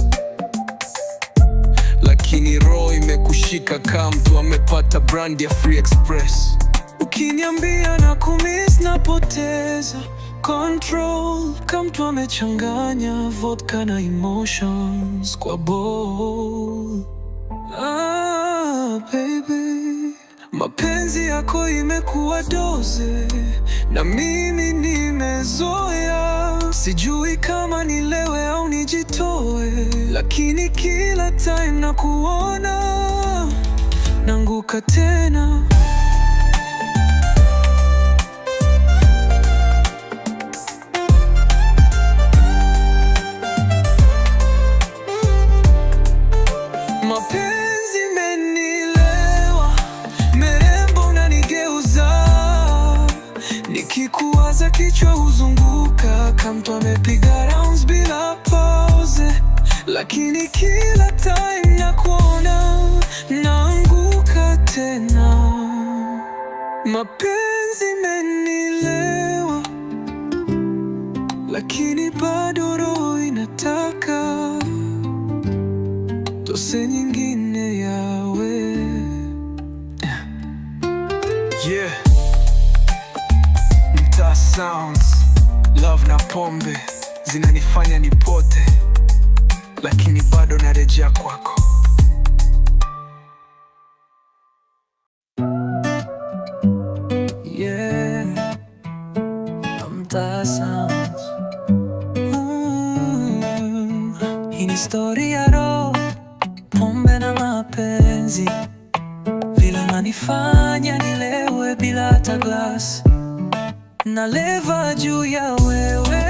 lakini roho imekushika kama mtu amepata brand ya Free Express. Ukiniambia na kumiss napoteza control, kama mtu amechanganya vodka na emotions kwa bowl. Baby, mapenzi yako imekuwa doze na mimi nimezoea. Sijui kama nilewe au nijitoe, lakini kila time nakuona naanguka tena. kwanza kichwa huzunguka kama mtu amepiga rounds bila pause, lakini kila time nakuona naanguka tena. Mapenzi imenielewa, lakini bado roho inataka dose nyingine yawe. Yeah. Mtaa Sounds. Love na pombe zinanifanya nipote, lakini bado narejea kwako. Yeah. Mtaa Sounds. Hii ni story ya roho, pombe na mapenzi, vile unanifanya nilewe bila hata glass. Naleva juu ya wewe,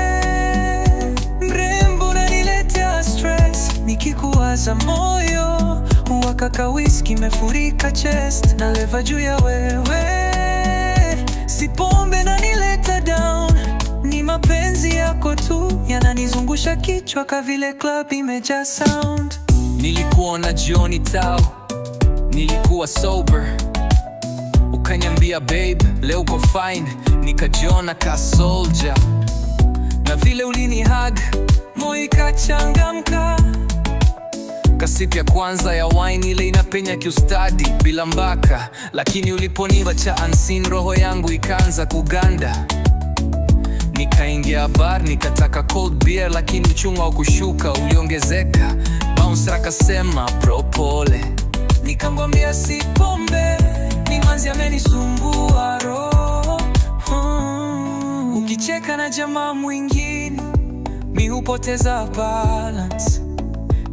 mrembo, unaniletea stress. Nikikuwaza moyo wakaka whisky mefurika chest. Naleva juu ya wewe, si pombe nanileta down, ni mapenzi yako tu yananizungusha kichwa ka vile club imejaa sound. Nilikuona jioni tao, nilikuwa sober, ukaniambia babe leo uko fine, nikajiona ka soldier. Na vile ulini hug moyo ikachangamka, kasip ya kwanza ya wine ile inapenya kiustadi bila mbaka, lakini uliponiacha unseen roho yangu ikaanza kuganda. Nikaingia bar nikataka cold beer, lakini uchungu wa kushuka uliongezeka. Bouncer akasema bro pole, nikamwambia si pombe, ni manzi amenisumbua roho. Ukicheka na jamaa mwingine mi hupoteza balance,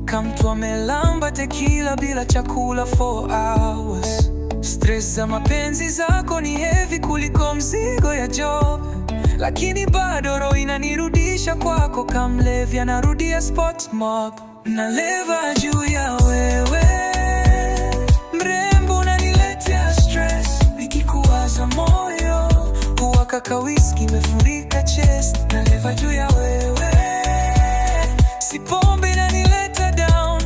kama mtu amelamba tequila bila chakula 4 hours. Stress za mapenzi zako ni heavy kuliko mzigo ya job, lakini bado roho inanirudisha kwako kama mlevi anarudia spot mob. Naleva juu ya wewe, mrembo, unaniletea stress. Nikikuwaza moyo wakaka whisky mefurika chest. Naleva juu ya wewe, si pombe inanileta down,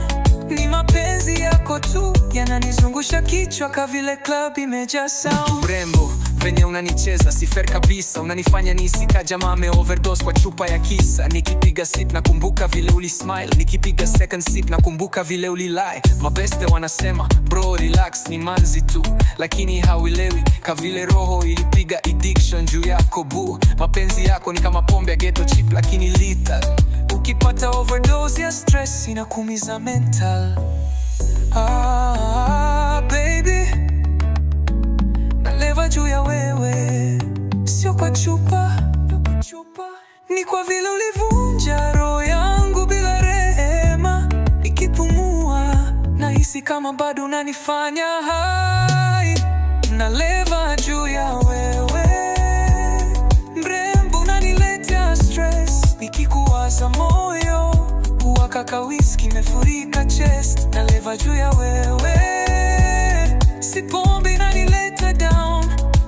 ni mapenzi yako tu yananizungusha kichwa ka vile club imejaa sound. Mrembo, venye unanicheza si fair kabisa, unanifanya nisika jamaa ame overdose kwa chupa ya kisa. Nikipiga sip nakumbuka vile uli smile, nikipiga second sip nakumbuka vile uli lie. Mabeste wanasema bro relax, ni manzi tu, lakini hauelewi ka vile roho ilipiga addiction juu yako boo. Mapenzi yako ni kama pombe ya ghetto cheap lakini lethal, ukipata overdose ya stress inakumiza mental. Baby, naleva juu ya wewe, sio kwa chupa, ni kwa vile ulivunja roho yangu bila rehema. Nikipumua nahisi kama bado unanifanya hai. Naleva juu ya wewe, mrembo, unaniletea stress. Nikikuwaza moyo wakaka whisky mefurika chest. Naleva juu ya wewe, si pombe inanileta down,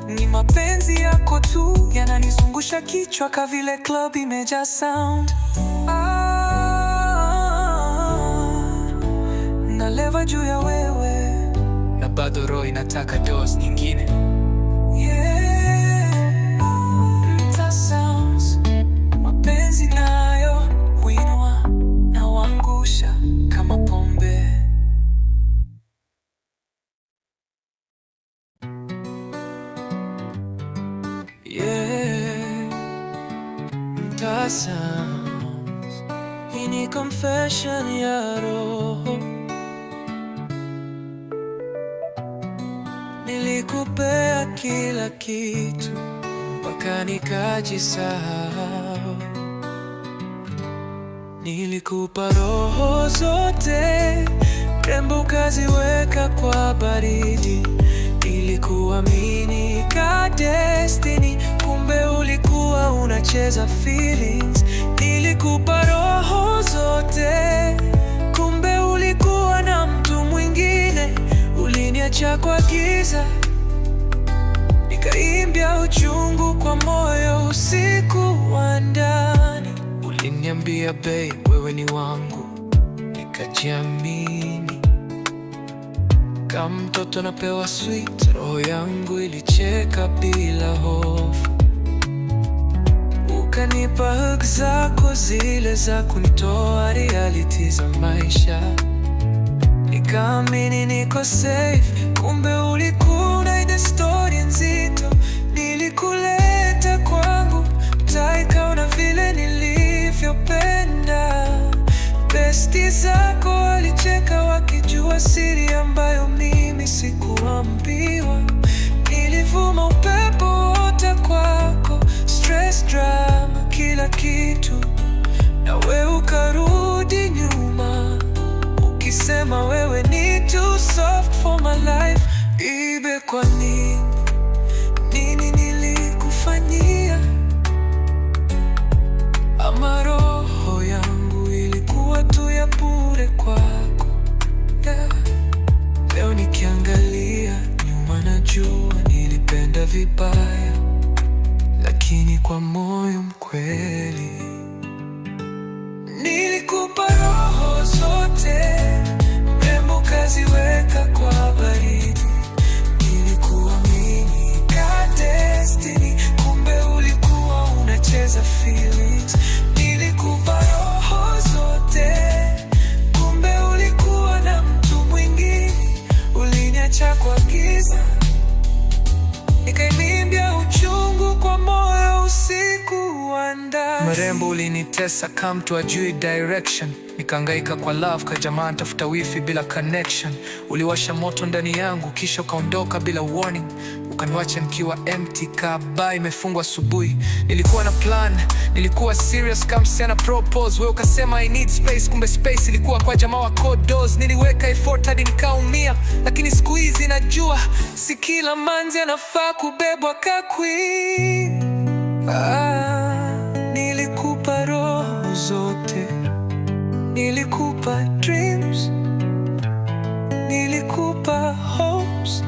ni mapenzi yako tu yananizungusha kichwa ka vile club imejaa sound. Naleva juu ya wewe, na bado roho inataka dose nyingine. Yeah. Mtaa Sounds. Mapenzi nayo huinua na wangusha kama pombe. Yeah. Mtaa Sounds. Hii ni confession ya roho. Nilikupea kila kitu mpaka nikajisahau. Nilikupa roho zote, rembo kaziweka kwa baridi. Nilikuamini ka destiny, kumbe ulikuwa unacheza feelings. Nilikupa roho zote, kumbe ulikuwa na mtu mwingine. Uliniacha kwa giza, nikaimbia uchungu kwa moyo usiku wa ndani. Uliniambia babe, wewe ni wangu, nikajiamini kama mtoto napewa sweet. Roho yangu ilicheka bila hofu, ukanipa hug zako zile za kunitoa reality za maisha. Nikaamini niko safe, kumbe ulikuwa na ile story nzito. Nilikuleta kwangu, mtaa ikaona vile nilivyopenda. Besti zako walicheka wakijua siri ambayo mimi sikuambiwa. Nilivuma upepo wote kwako, stress, drama, kila kitu, na wewe ukarudi nyuma ukisema wewe ni too soft for my life. Ibe, kwa nini nilikufanyia? Ama roho yangu ilikuwa tu ya bure kwako? Leo nikiangalia nyuma najua nilipenda vibaya, lakini kwa moyo mkweli. Nilikupa roho zote, mrembo, kaziweka kwa baridi. Nilikuamini ka destiny, kumbe ulikuwa unacheza feelings. Nilikupa roho zote, kumbe ulikuwa na mtu mwingine. Uliniacha kwa giza, nikaimbia uchungu kwa moyo usiku wa ndani. Marembo, ulinitesa kama mtu ajui direction. Nikahangaika kwa love ka jamaa tafuta wifi bila connection. Uliwasha moto ndani yangu kisha ukaondoka bila warning. Ukaniwacha nikiwa empty ka bar imefungwa asubuhi. Nilikuwa na plan, nilikuwa serious kama msichana propose. Wewe ukasema I need space, kumbe space ilikuwa kwa jamaa wa code doors. Niliweka effort hadi nikaumia, lakini siku hizi najua si kila manzi anafaa kubebwa ka queen. Nilikupa roho zote, nilikupa dreams, nilikupa hopes,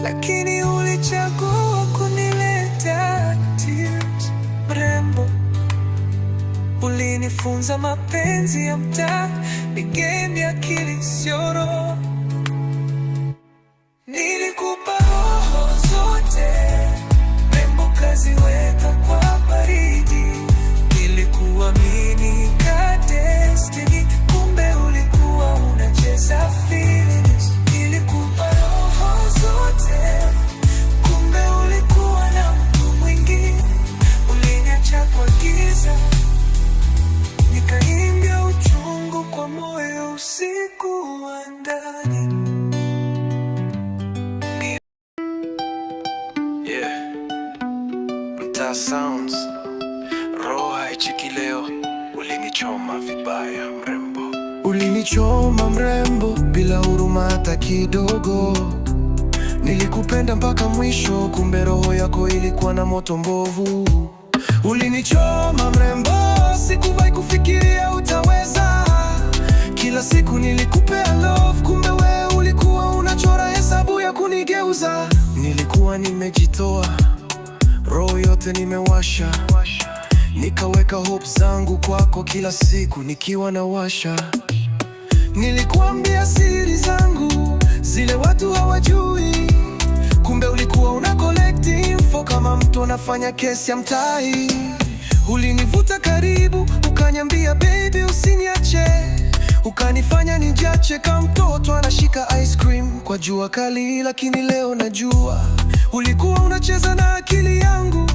lakini ulichagua kunileta tears. Mrembo, ulinifunza mapenzi ya mtaa, ni game ya akili sio roho. Nilikupa roho zote, mrembo, kaziweka kwa baridi. Nilikuamini ka destiny, kumbe ulikuwa unacheza feelings. Nilikupa roho zote, kumbe ulikuwa na mtu mwingine. Uliniacha kwa giza, nikaimbia uchungu kwa moyo usiku wa ndani. Mtaa Sounds, roho haichiki leo. Ulinichoma vibaya mrembo, ulinichoma mrembo, bila huruma hata kidogo. Nilikupenda mpaka mwisho, kumbe roho yako ilikuwa na moto mbovu. Ulinichoma mrembo, sikuwahi kufikiria utaweza. Kila siku nilikupea love, kumbe wewe ulikuwa unachora hesabu ya kunigeuza. Nilikuwa nimejitoa, roho yote nimewasha, nikaweka hope zangu kwako kila siku nikiwa na washa. Nilikuambia siri zangu zile watu hawajui, kumbe ulikuwa una collect info kama mtu anafanya kesi ya mtai. Ulinivuta karibu, ukaniambia baby usiniache, ukanifanya nijache kama mtoto anashika ice cream kwa jua kali. Lakini leo najua ulikuwa unacheza na akili yangu.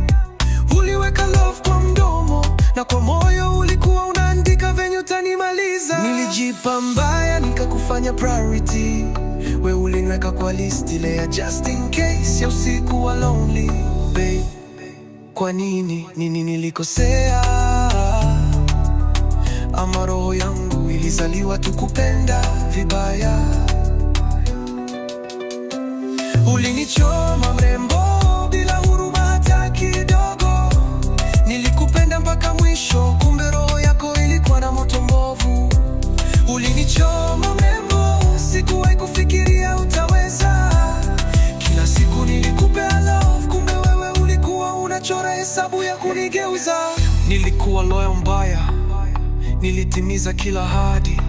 Uliweka love kwa mdomo na kwa moyo ulikuwa unaandika venye utanimaliza. Nilijipa mbaya nikakufanya priority, we uliniweka kwa list ile ya just in case ya usiku wa lonely. Babe, kwa nini nilikosea? Ama roho yangu ilizaliwa tu kupenda vibaya? Ulinichoma mrembo, bila huruma hata kidogo. Nilikupenda mpaka mwisho, kumbe roho yako ilikuwa na moto mbovu. Ulinichoma mrembo, sikuwahi kufikiria utaweza. Kila siku nilikupea love, kumbe wewe ulikuwa unachora hesabu hesabu ya kunigeuza. Nilikuwa loyo mbaya, nilitimiza kila ahadi.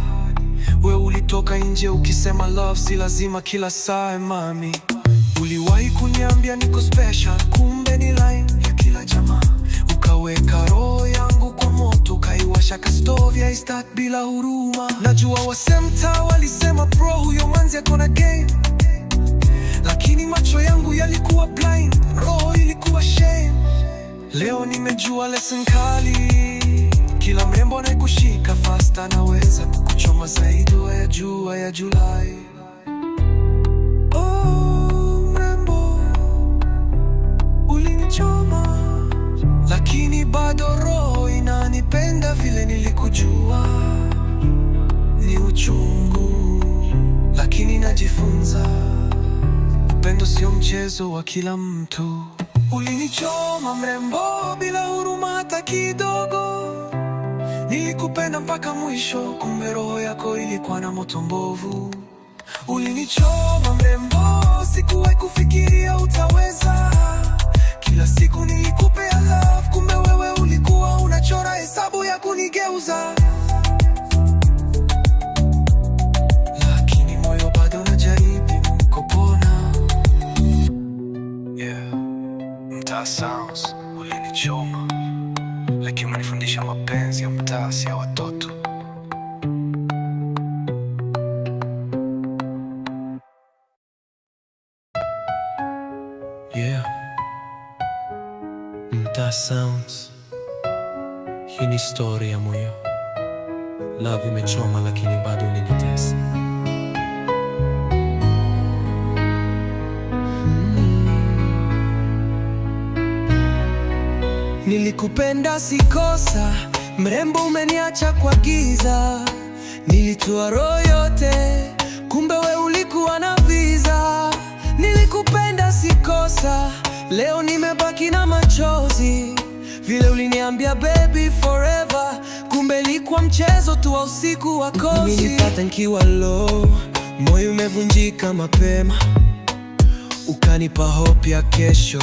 We ulitoka nje ukisema love si lazima kila saa. Mami, uliwahi kuniambia niko special, kumbe ni line ya kila jamaa. Ukaweka roho yangu kwa moto, ukaiwasha kastovia istat bila huruma. Najua wasemta walisema bro, huyo manzi akona game, lakini macho yangu yalikuwa blind, roho ilikuwa shame. Leo nimejua lesson kali, kila mrembo anayekushika fast anaweza kukuchoma zaidi ya jua ya Julai. Oh, mrembo, ulinichoma, lakini bado roho inanipenda vile nilikujua. Ni uchungu, lakini najifunza upendo sio mchezo wa kila mtu. Ulinichoma mrembo, bila huruma hata kidogo. Nilikupenda mpaka mwisho, kumbe roho yako ilikuwa na moto mbovu. Ulinichoma mrembo, sikuwahi kufikiria utaweza. Kila siku nilikupea love, kumbe wewe ulikuwa unachora hesabu ya kunigeuza. Lakini moyo bado unajaribu kupona. Yeah, Mtaa Sounds ulinichoma, lakini umenifundisha mapenzi ya mtaa si ya watoto. Yeah, Mtaa Sounds, hii ni story ya moyo. Love imechoma, lakini bado ulinitesa. Nilikupenda sikosa, mrembo umeniacha kwa giza. Nilitoa roho yote, kumbe we ulikuwa na visa. Nilikupenda sikosa, leo nimebaki na machozi. Vile uliniambia baby forever, kumbe ilikuwa mchezo tu wa usiku wa kozi. Nilipata nikiwa low, moyo umevunjika mapema. Ukanipa hope ya kesho,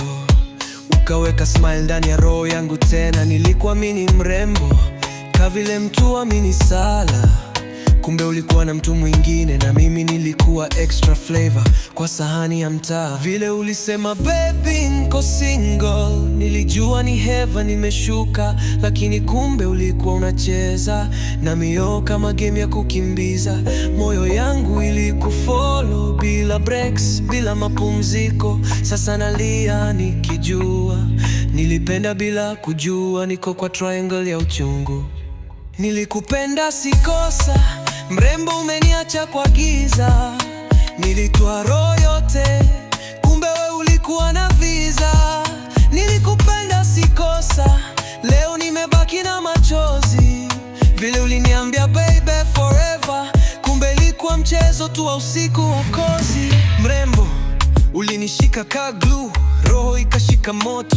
ukaweka smile ndani ya roho yangu tena. Nilikuamini mrembo, kavile mtu amini sala, kumbe ulikuwa na mtu mwingine, na mimi nilikuwa extra flavor kwa sahani ya mtaa. Vile ulisema baby niko single, nilijua ni heaven nimeshuka, lakini kumbe ulikuwa unacheza na mio kama game ya kukimbiza. Moyo yangu ilikufollow bila breaks, bila mapumziko. Sasa nalia nikijua nilipenda bila kujua, niko kwa triangle ya uchungu. Nilikupenda sikosa, mrembo umeniacha kwa giza. Nilitoa roho yote, kumbe we ulikuwa na visa. Nilikupenda sikosa, leo nimebaki na machozi. Vile uliniambia baby forever, kumbe ilikuwa mchezo tu wa usiku wa kozi. Mrembo, ulinishika ka glue, roho ikashika moto.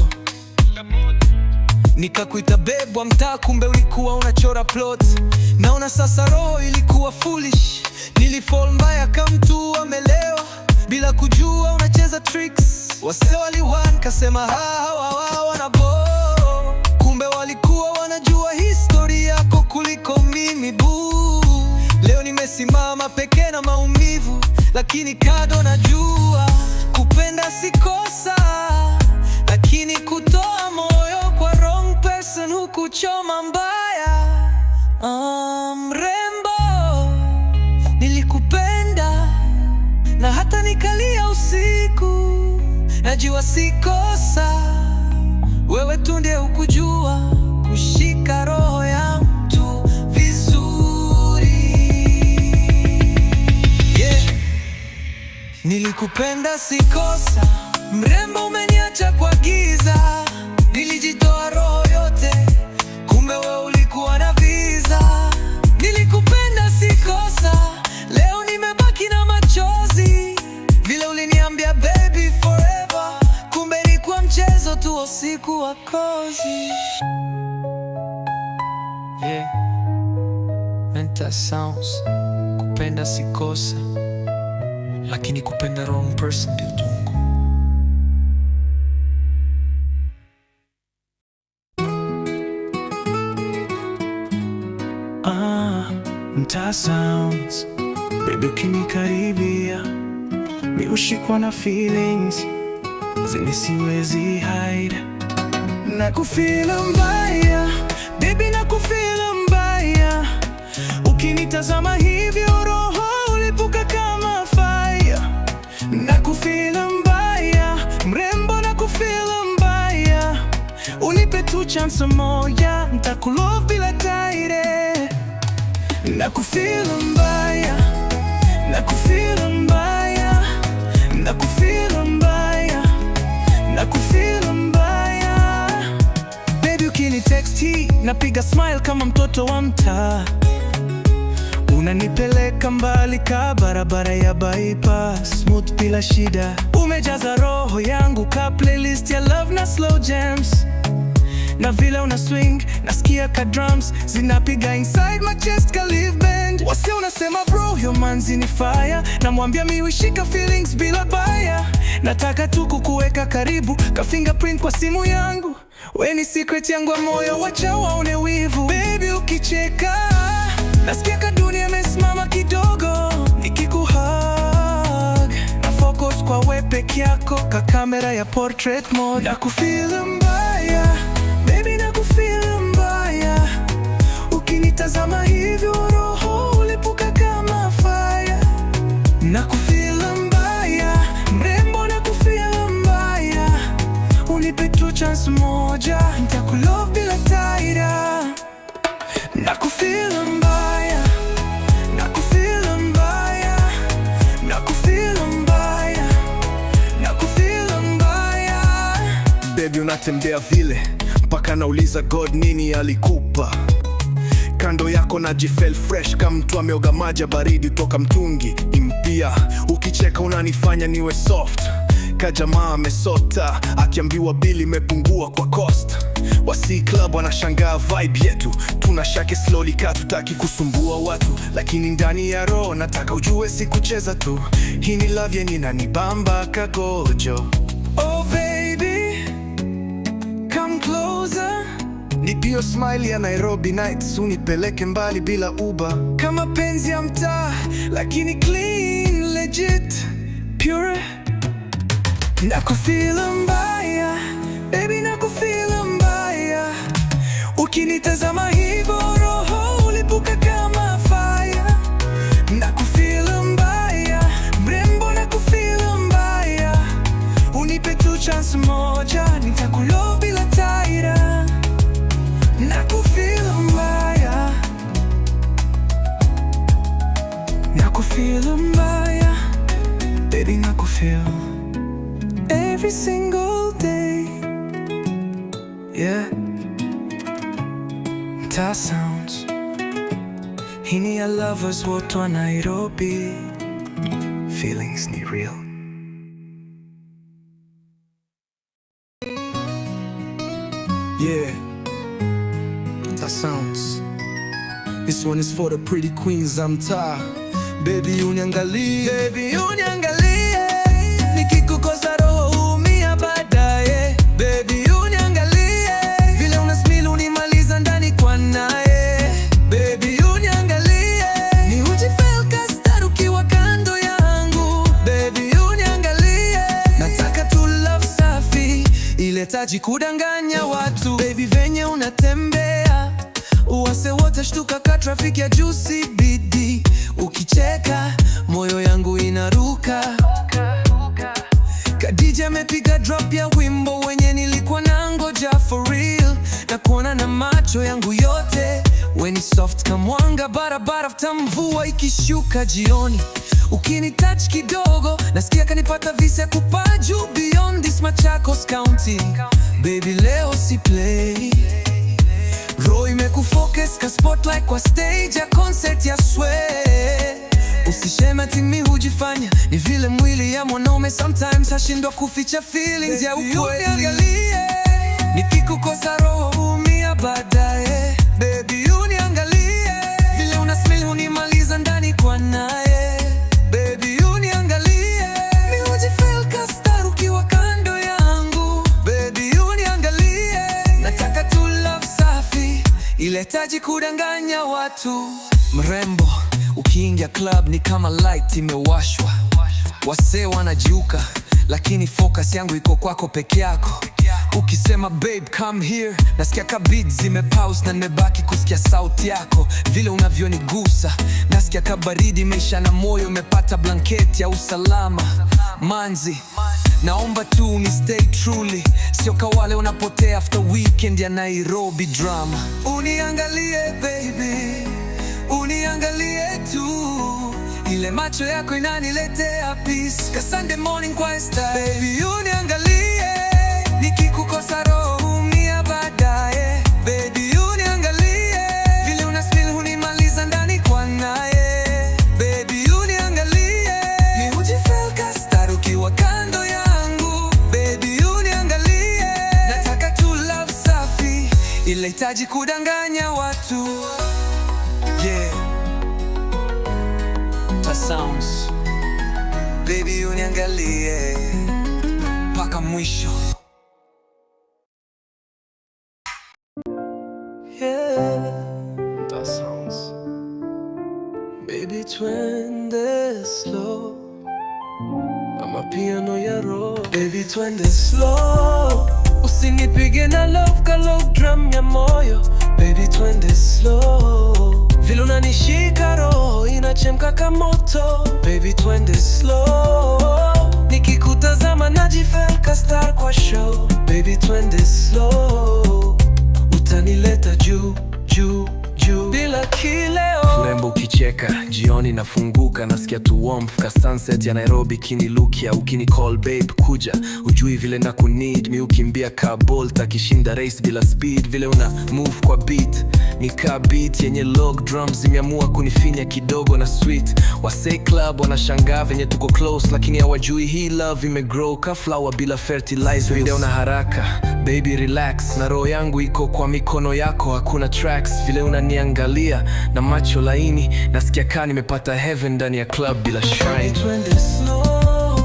Nikakuita babe wa mtaa, kumbe ulikuwa unachora plot. Naona sasa roho ilikuwa foolish. Nilifall mbaya kama mtu amelewa, bila kujua unacheza tricks. Wase waliwan kasema hawa wanabo, kumbe walikuwa wanajua history yako kuliko mimi boo. Leo nimesimama peke na maumivu, lakini kado najua kupenda sikosa, lakini kutoa moyo kwa wrong person hukuchoma mbaya. Mrembo, nilikupenda na hata nikalia usiku. Najua sikosa, wewe tu ndiye hukujua kushika roho ya mtu vizuri. Yeah. Nilikupenda sikosa, mrembo umeniacha kwa giza. Nilijitoa roho yote, kumbe wewe ulikuwa na visa. Nilikupenda sikosa, leo nimebaki na machozi. Vile uliniambia baby forever, kumbe ilikuwa mchezo tu wa usiku wa kozi. Yeah. Mtaa Sounds, kupenda sikosa, lakini kupenda wrong person ndio tu. Taa Sounds. Baby ukinikaribia mi ushikwa na feelings zenye siwezi hide. Nakufeel mbaya baby, nakufeel mbaya. Ukinitazama hivyo roho ulipuka kama fire. Nakufeel mbaya mrembo, nakufeel mbaya. Unipe tu chance moja, nitakulove bila taire. Nakufeel mbaya, nakufeel mbaya, nakufeel mbaya, nakufeel mbaya. Baby ukini text hii napiga smile kama mtoto wa mtaa. Unanipeleka mbali ka barabara ya bypass, smooth bila shida. Umejaza roho yangu ka playlist ya love na slow jams. Na vile una swing nasikia ka drums zinapiga inside my chest ka live band. Wase unasema bro your manzi ni fire, namwambia mi wishika feelings bila baya. Nataka tu kukuweka karibu ka fingerprint kwa simu yangu. We ni secret yangu wa moyo, wacha waone wivu. Baby ukicheka nasikia ka dunia imesimama kidogo. Nikikuhug na focus kwa we peke yako ka kamera ya portrait mode. Nakufeel mbaya baby, nakufeel mbaya. Ukinitazama hivyo roho ulipuka kama fire. Nakufeel mbaya mrembo, nakufeel mbaya. Unipe tu chance moja, nitakulove bila taira. Nakufeel mbaya, nakufeel mbaya, nakufeel mbaya, nakufeel mbaya. Baby unatembea vile mpaka nauliza God nini alikupa. Kando yako najifeel fresh kama mtu ameoga maji baridi toka mtungi impia. Ukicheka unanifanya niwe soft ka jamaa amesota akiambiwa bili imepungua kwa cost. Wasi club wanashangaa vibe yetu, tunashake slowly ka tutaki kusumbua watu. Lakini ndani ya roho nataka ujue si kucheza tu. Hii ni love yenye inanibamba ka gojo. Oh baby come closer. Nipio smile ya Nairobi nights, unipeleke mbali bila Uber. Kama penzi ya mtaa lakini clean legit pure. Nakufeel mbaya baby, nakufeel mbaya. Ukinitazama hivyo roho ulipuka kama fire. Nakufeel mbaya mrembo, nakufeel mbaya. Unipe tu chance moja, nitakulove bila taira. Nakufeel mbaya, nakufeel mbaya baby, nakufeel every single day. Yeah. Taa Sounds. Hii ni ya lovers wote wa Nairobi. Feelings ni real. Yeah. Taa Sounds. This one is for the pretty queens I'm tired. Baby uniangalie, Baby uniangalie, nikikukosa roho umia baadaye. Baby uniangalie, vile una smile unimaliza ndani kwa naye. Baby uniangalie, ni hujifeel ka star ukiwa kando yangu. Baby uniangalie, nataka tu love safi ile taji kudanganya watu. Baby venye unatembea uwase wote shtuka ka traffic ya juu CBD. Ukicheka moyo yangu inaruka ka DJ amepiga drop ya wimbo wenye nilikuwa nangoja for real. Na kuona na macho yangu yote, we ni soft kama mwanga barabara after mvua ikishuka jioni. Ukini touch kidogo nasikia kanipata visa kupaa juu beyond this Machakos County. Baby leo si play, roho imekufocus ka spotlight kwa stage ya concert ya Sway. Usishema timi hujifanya, ni vile mwili ya mwanaume sometimes hashindwa kuficha feelings ya ukweli. Uniangalie, nikikukosa roho umia baadaye. Baby uniangalie, vile una smile unimaliza ndani kwa naye. Baby uniangalie, mi hujifeel ka star ukiwa kando yangu. Baby uniangalie, nataka tu love safi ile taji kudanganya watu. Mrembo Nikiingia club ni kama light imewashwa, wasee wanajiuka, lakini focus yangu iko kwako peke yako. Ukisema babe come here, nasikia ka beats zimepause na nimebaki kusikia sauti yako. Vile unavyonigusa, nasikia ka baridi imeisha na moyo umepata blanketi ya usalama. Manzi, naomba tu ni stay truly, sio kawale unapotea after weekend ya Nairobi drama. Uniangalie baby, uniangalie tu, ile macho yako inaniletea peace ka Sunday morning kwa style. Baby uniangalie, nikikukosa roho umia baadaye. Baby uniangalie, vile unaspil hunimaliza ndani kwa naye. Baby uniangalie, ni hujifeel ka star ukiwa kando yangu. Baby uniangalie, nataka tu love safi, ile hitaji kudanganya watu. Yeah, Ta Sounds. Baby uniangalie mpaka mwisho. Yeah, Ta Sounds. baby twende slow, ama piano ya roho. Baby twende slow, usinipige na love ka love drum ya moyo. Baby twende slow, vile unanishika roho inachemka kama moto. Baby twende slow, nikikutazama najifeel ka star kwa show. Baby twende slow, utanileta juu juu juu bila kileo. Urembo ukicheka, jioni nafunguka, nasikia tu warmth ka sunset ya Nairobi kinilukia. Ukini call babe kuja, ujui vile na kuneed. Mi ukimbia ka bolt akishinda race bila speed. Vile una move kwa beat, ni ka beat yenye log drums zimeamua kunifinya kidogo na sweet. Wasee club wanashangaa venye tuko close, lakini hawajui hii love imegrow ka flower bila fertilizer. Video na haraka, baby relax, na roho yangu iko kwa mikono yako, hakuna tracks. Vile unaniangalia na macho laini, nasikia ka nimepata heaven ndani ya club bila shrine. Twende slow,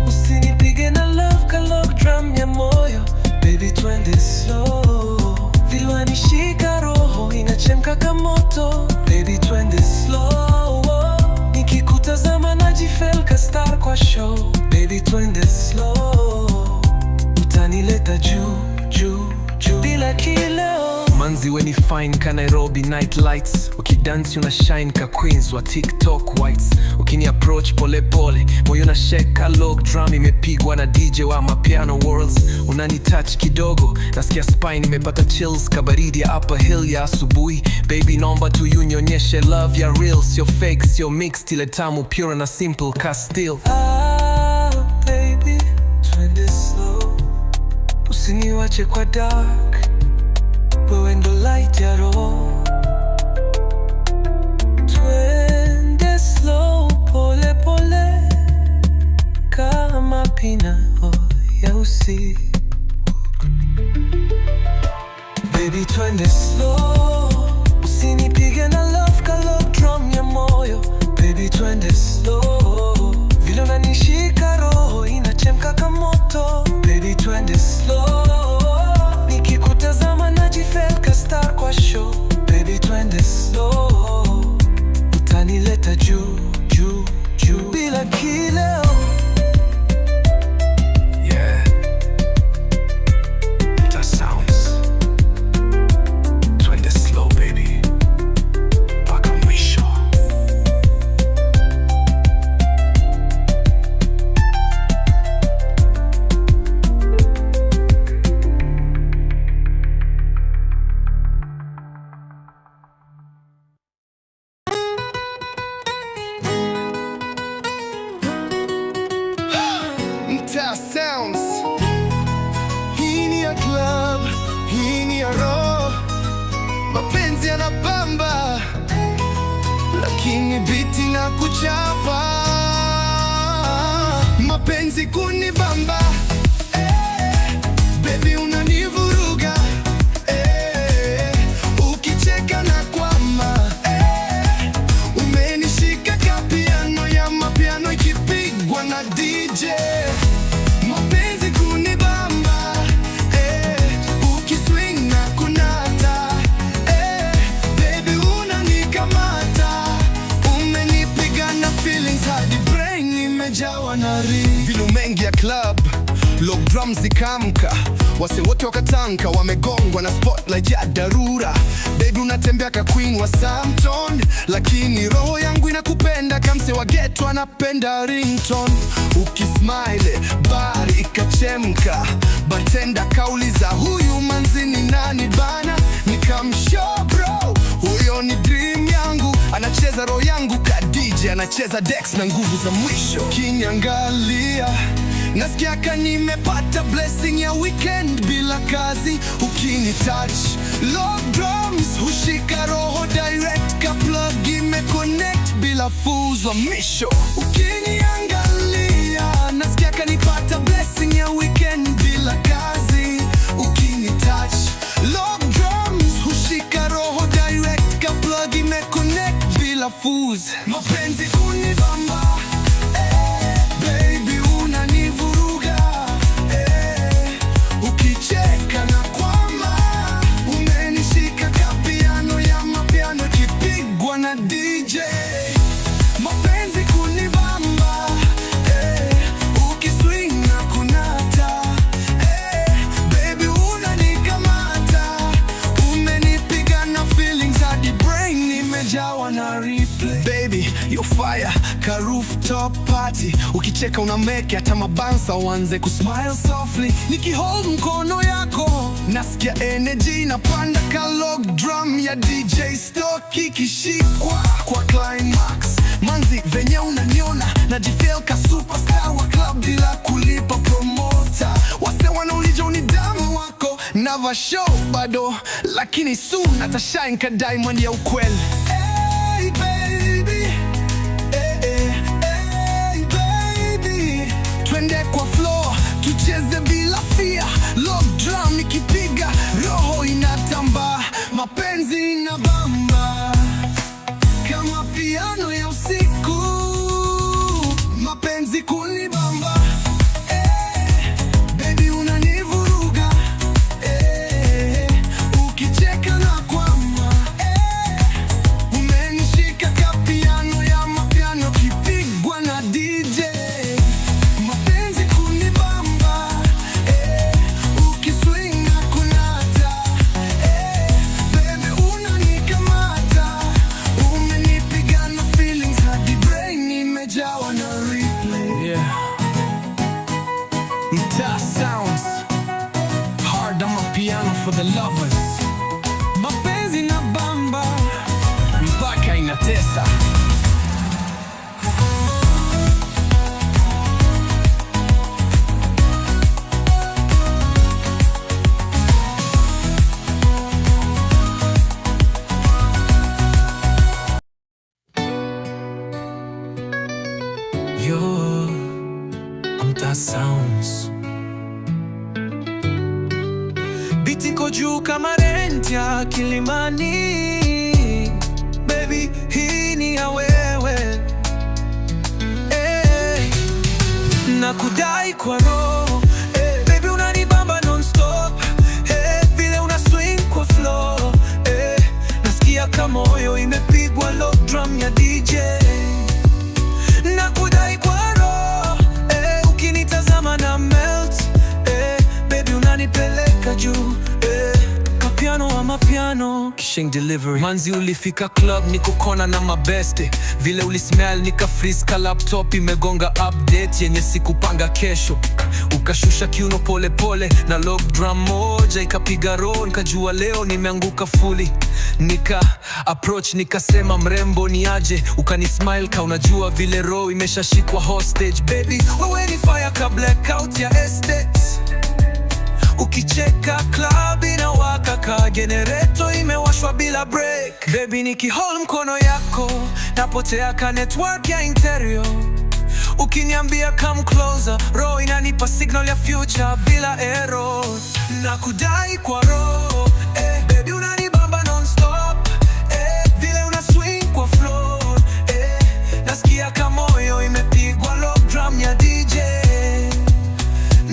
usinipige na love ka love drum ya moyo. Baby twende slow, vile unanishika roho inachemka kama moto. Baby twende slow, nikikutazama najifeel ka star kwa show. Baby twende slow, utanileta juu juu juu bila kileo. Manzi we ni fine ka Nairobi night lights, ukidansi una shine ka queens wa TikTok whites. Ukini approach pole pole, moyo na shake ka log drum imepigwa na DJ wa mapiano worlds. Unani touch kidogo, nasikia spine imepata chills ka baridi ya upper hill ya asubuhi. Baby naomba tu unionyeshe love ya real, sio fake, sio mixed, ile tamu pure na simple ka still. Baby twende slow, usiniwache kwa dark, wewe ndo light ya roho. Twende slow, pole pole, kama pina ya usiku. Baby twende slow, usinipige na love ka love drum ya moyo. Baby twende slow, vile unanishika roho inachemka kama moto. Baby twende slow, nikikutazama najifeel ka star kwa show. Baby twende slow, utanileta juu juu juu bila kileo. Yeah, Ta Sounds. Twende slow baby, mpaka mwisho. Ta Sounds. Hii ni ya club, hii ni ya roho. Mapenzi yanabamba, lakini biti na kuchapa. Mapenzi kunibamba, baby unanivuruga, ukicheka na kwama, umenishika ka piano ya mapiano ikipigwa na DJ. Mapenzi kunibamba, ukiswing na kunata, baby unanikamata, umenipa zikamka, wase wote wakatanka, wamegongwa na spotlight ya dharura. Baby unatembea ka queen wa Samton, lakini roho yangu inakupenda kamse wa ghetto anapenda ringtone. Ukismile bari ikachemka, bartender kauliza huyu manzi ni nani bana, nikamshow bro, huyo ni dream yangu, anacheza roho yangu ka DJ anacheza Dex na nguvu za mwisho. Ukiniangalia nasikia ka nimepata blessing ya weekend bila kazi. Ukini touch love drums hushika roho direct ka plug imeconnect bila fuzwa misho. Ukiniangalia nasikia ka nipata blessing ya weekend bila kazi. Ukini touch love drums hushika roho direct ka plug imeconnect bila fuz. Mapenzi kunibamba, baby unanivuruga, ukicheka na kwama, umenishika ka piano ya mapiano kipigwa na DJ. Mapenzi kunibamba, ukiswing na kunata, baby unanikamata, umenipiga na feelings hadi brain nimejawa na replay. Baby you fire ka rooftop party, ukicheka una make hata mabansa wanze kusmile softly. Nikihold mkono yako nasikia energy napanda ka log drum ya DJ stock ikishikwa kwa climax. Manzi venye unaniona najifeel ka superstar wa club bila kulipa promoter. Wase wanauliza unidamu wako never show bado, lakini soon atashine ka diamond ya ukweli. Hey baby, hey baby, twende kwa floor tucheze bila fear. Log drum ikipiga roho inatamba, mapenzi inabamba kama piano ya usiku. Mapenzi kunibamba, baby unanivuruga, ukicheka na kwama, umenishika ka piano ya mapiano kipigwa na DJ. Mapenzi kunibamba, ukiswing na kunata, baby unanikamata, umenipiga na feelings hadi brain imejawa na replay. Yeah. Mtaa Sounds, hard on my piano for the lovers. Mapenzi na bamba Mpaka inatesa. yo Mtaa Sounds. Biti iko juu kama rent ya Kilimani, baby hii ni ya wewe, na kudai kwa roho, baby unanibamba non-stop, vile una swing kwa floor, nasikia kama moyo imepigwa log drum ya DJ. Na kudai kwa roho, ukinitazama na melt, baby unanipeleka juu, kapiano wa mapiano Kishing delivery. Manzi ulifika club niko kona na mabeste, vile ulismell nika freeze ka laptop imegonga update yenye sikupanga kesho. Ukashusha kiuno pole pole na log drum moja ikapiga roll, nikajua leo nimeanguka fully. Nika approach nikasema mrembo ni aje, ukanismile ka unajua vile roho imeshashikwa hostage. Baby wewe ni fire ka blackout ya estate, ukicheka club inawaka ka generator imewashwa bila break. Baby nikihold mkono yako napotea ka network ya interior, ukiniambia come closer roho inanipa signal ya future bila error. Na kudai kwa roho, baby unanibamba non-stop, vile una swing kwa floor, nasikia kama moyo imepigwa log drum ya DJ.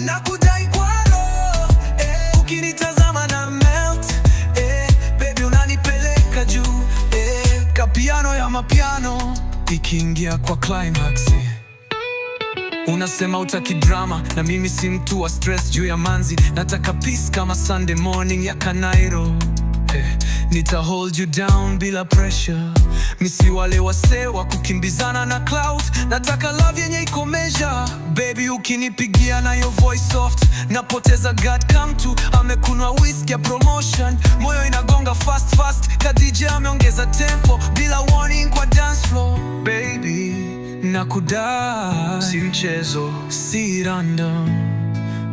Na kudai kwa roho, ukinitazama na melt, baby unanipeleka juu, kapiano ya mapiano ikiingia kwa climax. Unasema utaki drama, na mimi si mtu wa stress juu ya manzi. Nataka peace kama Sunday morning ya Kanairo. Nita hold you down bila pressure. Misi wale wasee wa kukimbizana na cloud. Nataka love yenye iko measure. Baby ukinipigia na your voice soft, napoteza guard. Come to amekunwa whiskey ya promotion. Moyo inagonga fast fast, ka DJ ameongeza tempo bila warning kwa dance floor. Baby nakudai, si mchezo, si random.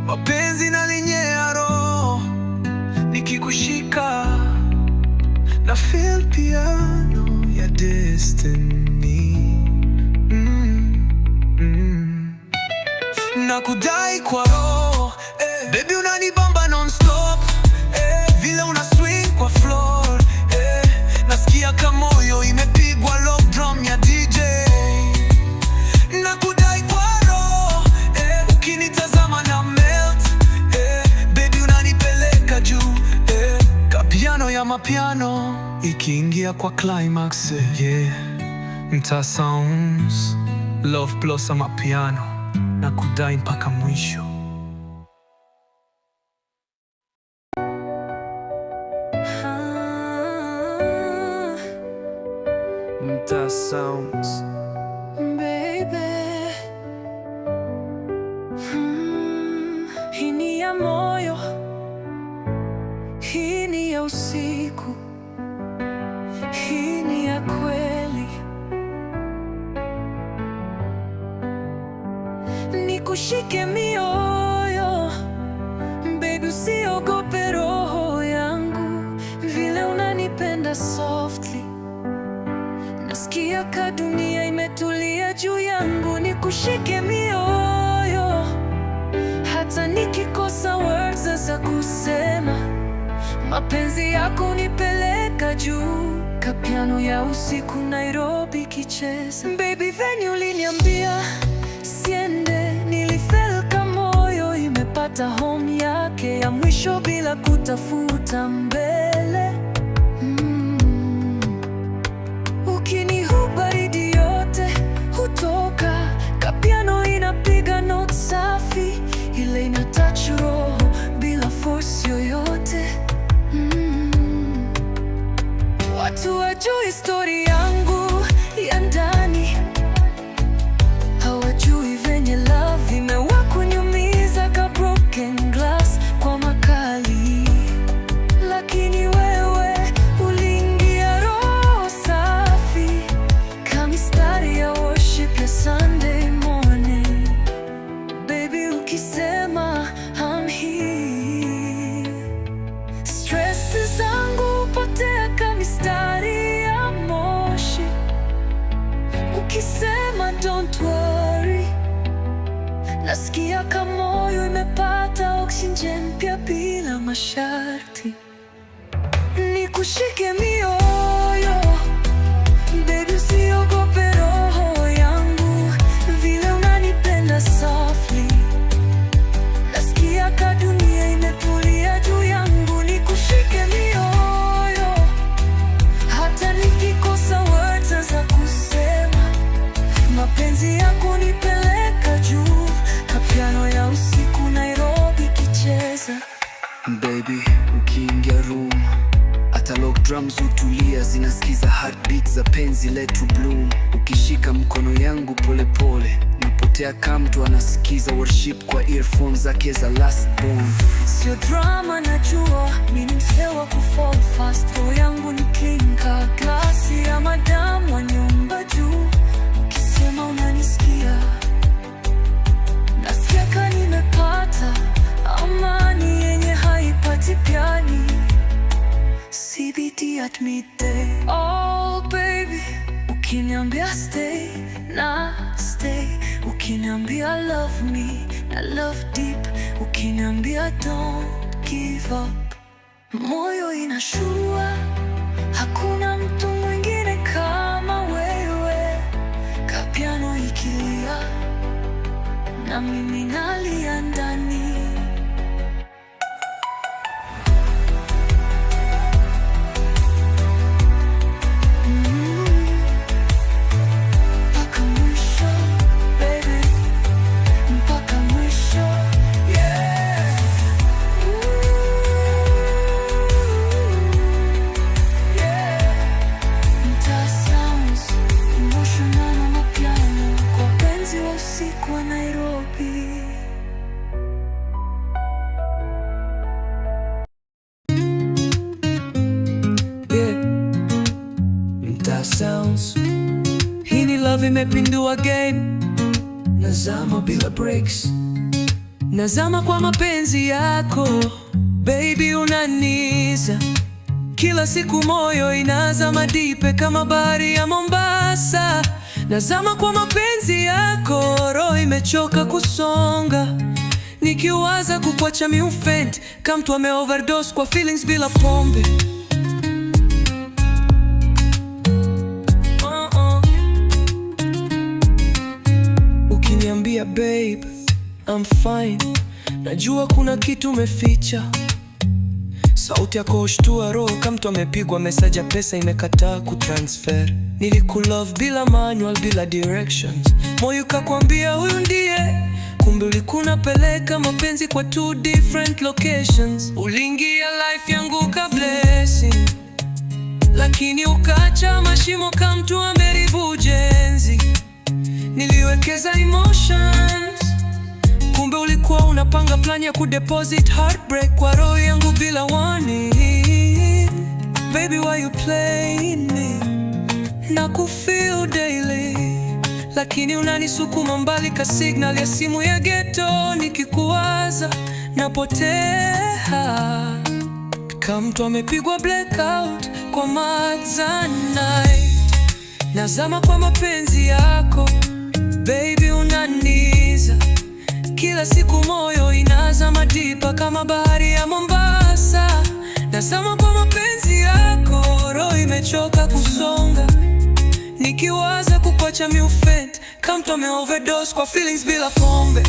Mapenzi nalinyea roho, nikikushika na feel piano ya destiny. Nakudai kwa roho, baby unanibamba non-stop, vile una swing kwa floor, nasikia kama moyo imepigwa lock drum ya DJ. Nakudai kwa roho, ukinitazama na melt, baby unanipeleka juu, kapiano ya mapiano ikiingia kwa climax, Mtaa Sounds, Love Plus ama piano, nakudai mpaka mwisho. Mtaa Sounds, baby. Hii ni ya moyo, hii ni ya usiku, hii ni ya kweli. Nikushike mioyo, baby usiogope roho yangu, vile unanipenda softly. Nasikia ka dunia imetulia juu yangu. Nikushike mioyo, hata nikikosa words za kusema. Mapenzi yako nipeleka juu, kapiano ya usiku Nairobi kicheza. Baby venye uliniambia siende, nilifeel kama moyo imepata home yake ya mwisho bila kutafuta mbele. Ukinihubaridi yote hutoka, kapiano inapiga note safi, ile ina touch roho bila force yoyote. Watu wajui story yangu ya ndani, hawajui venye love imewa kunyumiza ka broken glass kwa makali. Lakini wewe uliingia roho safi, kama mistari ya worship ya Sunday morning. Baby ukisema I'm here, stress zangu potea kama mistari ya moshi. Ukisema don't worry, nasikia kama moyo imepata oxygen pia bila masharti. Nikushike mioyo, baby usiogope roho yangu, vile unanipenda softly. Nasikia ka dunia imetulia juu yangu. Nikushike mioyo, hata nikikosa words za kusema. Mapenzi yako nipeleka juu, kapiano ya usiku Nairobi kicheza. Baby ukiingia room, hata lock drums utulia, zinasikiza heartbeat za penzi letu bloom. Ukishika mkono yangu pole pole, napotea kama mtu anasikiza worship kwa earphones zake za last born. Sio drama najua, mimi msee wa kufall fast. Roho yangu ni clean ka glasi ya madamu wa nyumba juu. Ukisema unanisikia, nasikia ka nimepata amani yenye haipati piani. CBD at midday. Oh baby, ukiniambia stay na stay. Ukiniambia love me na love deep. Ukiniambia don't give up, moyo inashua. Hakuna mtu mwingine kama wewe, kapiano ikilia na mimi nalia ndani. Mpaka mwisho, baby. love imepindua game. Nazama bila breaks, nazama kwa mapenzi yako baby, unaniza kila siku, moyo inazama dipe kama bahari ya Mombasa. Nazama kwa mapenzi yako, roho imechoka kusonga, nikiwaza kukuacha mi ufent kama mtu ame overdose kwa feelings bila pombe. Ukiniambia babe I'm fine, najua kuna kitu umeficha. Sauti yako hushtua roho kama mtu amepigwa message ya pesa imekataa kutransfer. Nilikulove bila manual, bila directions, moyo kakwambia huyu ndiye, kumbe ulikuna peleka mapenzi kwa two different locations. Uliingia life yangu ka blessing, lakini ukaacha mashimo kama mtu ameharibu ujenzi. Niliwekeza emotions, kumbe ulikuwa unapanga plan ya kudeposit heartbreak kwa roho yangu bila warning. Baby why you playing me? Na kufeel daily, lakini unanisukuma mbali ka signal ya simu ya ghetto. Nikikuwaza napotea kama mtu amepigwa blackout kwa maza night. Nazama kwa mapenzi yako baby, unaniza kila siku, moyo inazama dipa kama bahari ya Mombasa. Nazama kwa mapenzi yako, roho imechoka kusonga, nikiwaza kukuacha mi ufent kama mtu ame overdose kwa feelings bila pombe.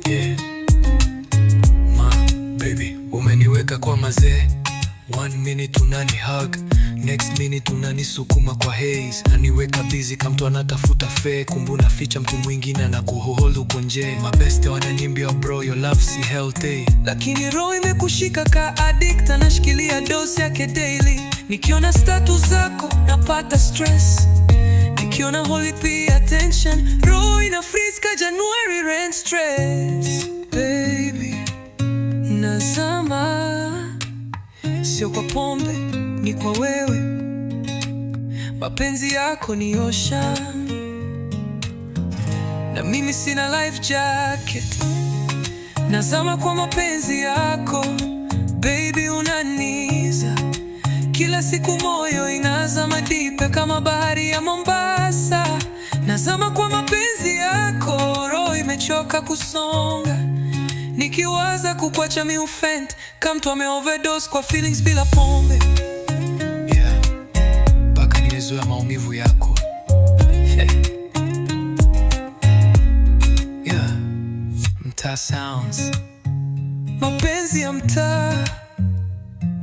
Yeah. Ma, baby, umeniweka kwa mazee. One minute unani hug, next minute unanisukuma kwa haze. Naniweka busy kama mtu anatafuta fake, kumbe unaficha mtu mwingine na kuhold uko nje. Mabeste wananiambia bro your love si healthy, lakini roho imekushika ka addict, anashikilia dose yake daily. Nikiona status zako napata stress, nikiona holy pay attention, roho ina freeze ka January rent stress. Baby nazama, sio kwa pombe, ni kwa wewe. Mapenzi yako ni ocean, na mimi sina life jacket. Nazama kwa mapenzi yako baby, unaniza kila siku, moyo inazama dipe kama bahari ya Mombasa. Nazama kwa mapenzi yako, roho imechoka kusonga, nikiwaza kukuacha mi ufent kama mtu ame overdose kwa feelings bila pombe. yeah. Mpaka nimezoea maumivu yako. Yeah. Mtaa sounds, mapenzi ya mtaa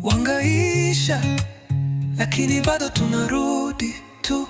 wangaisha, lakini bado tunarudi tu.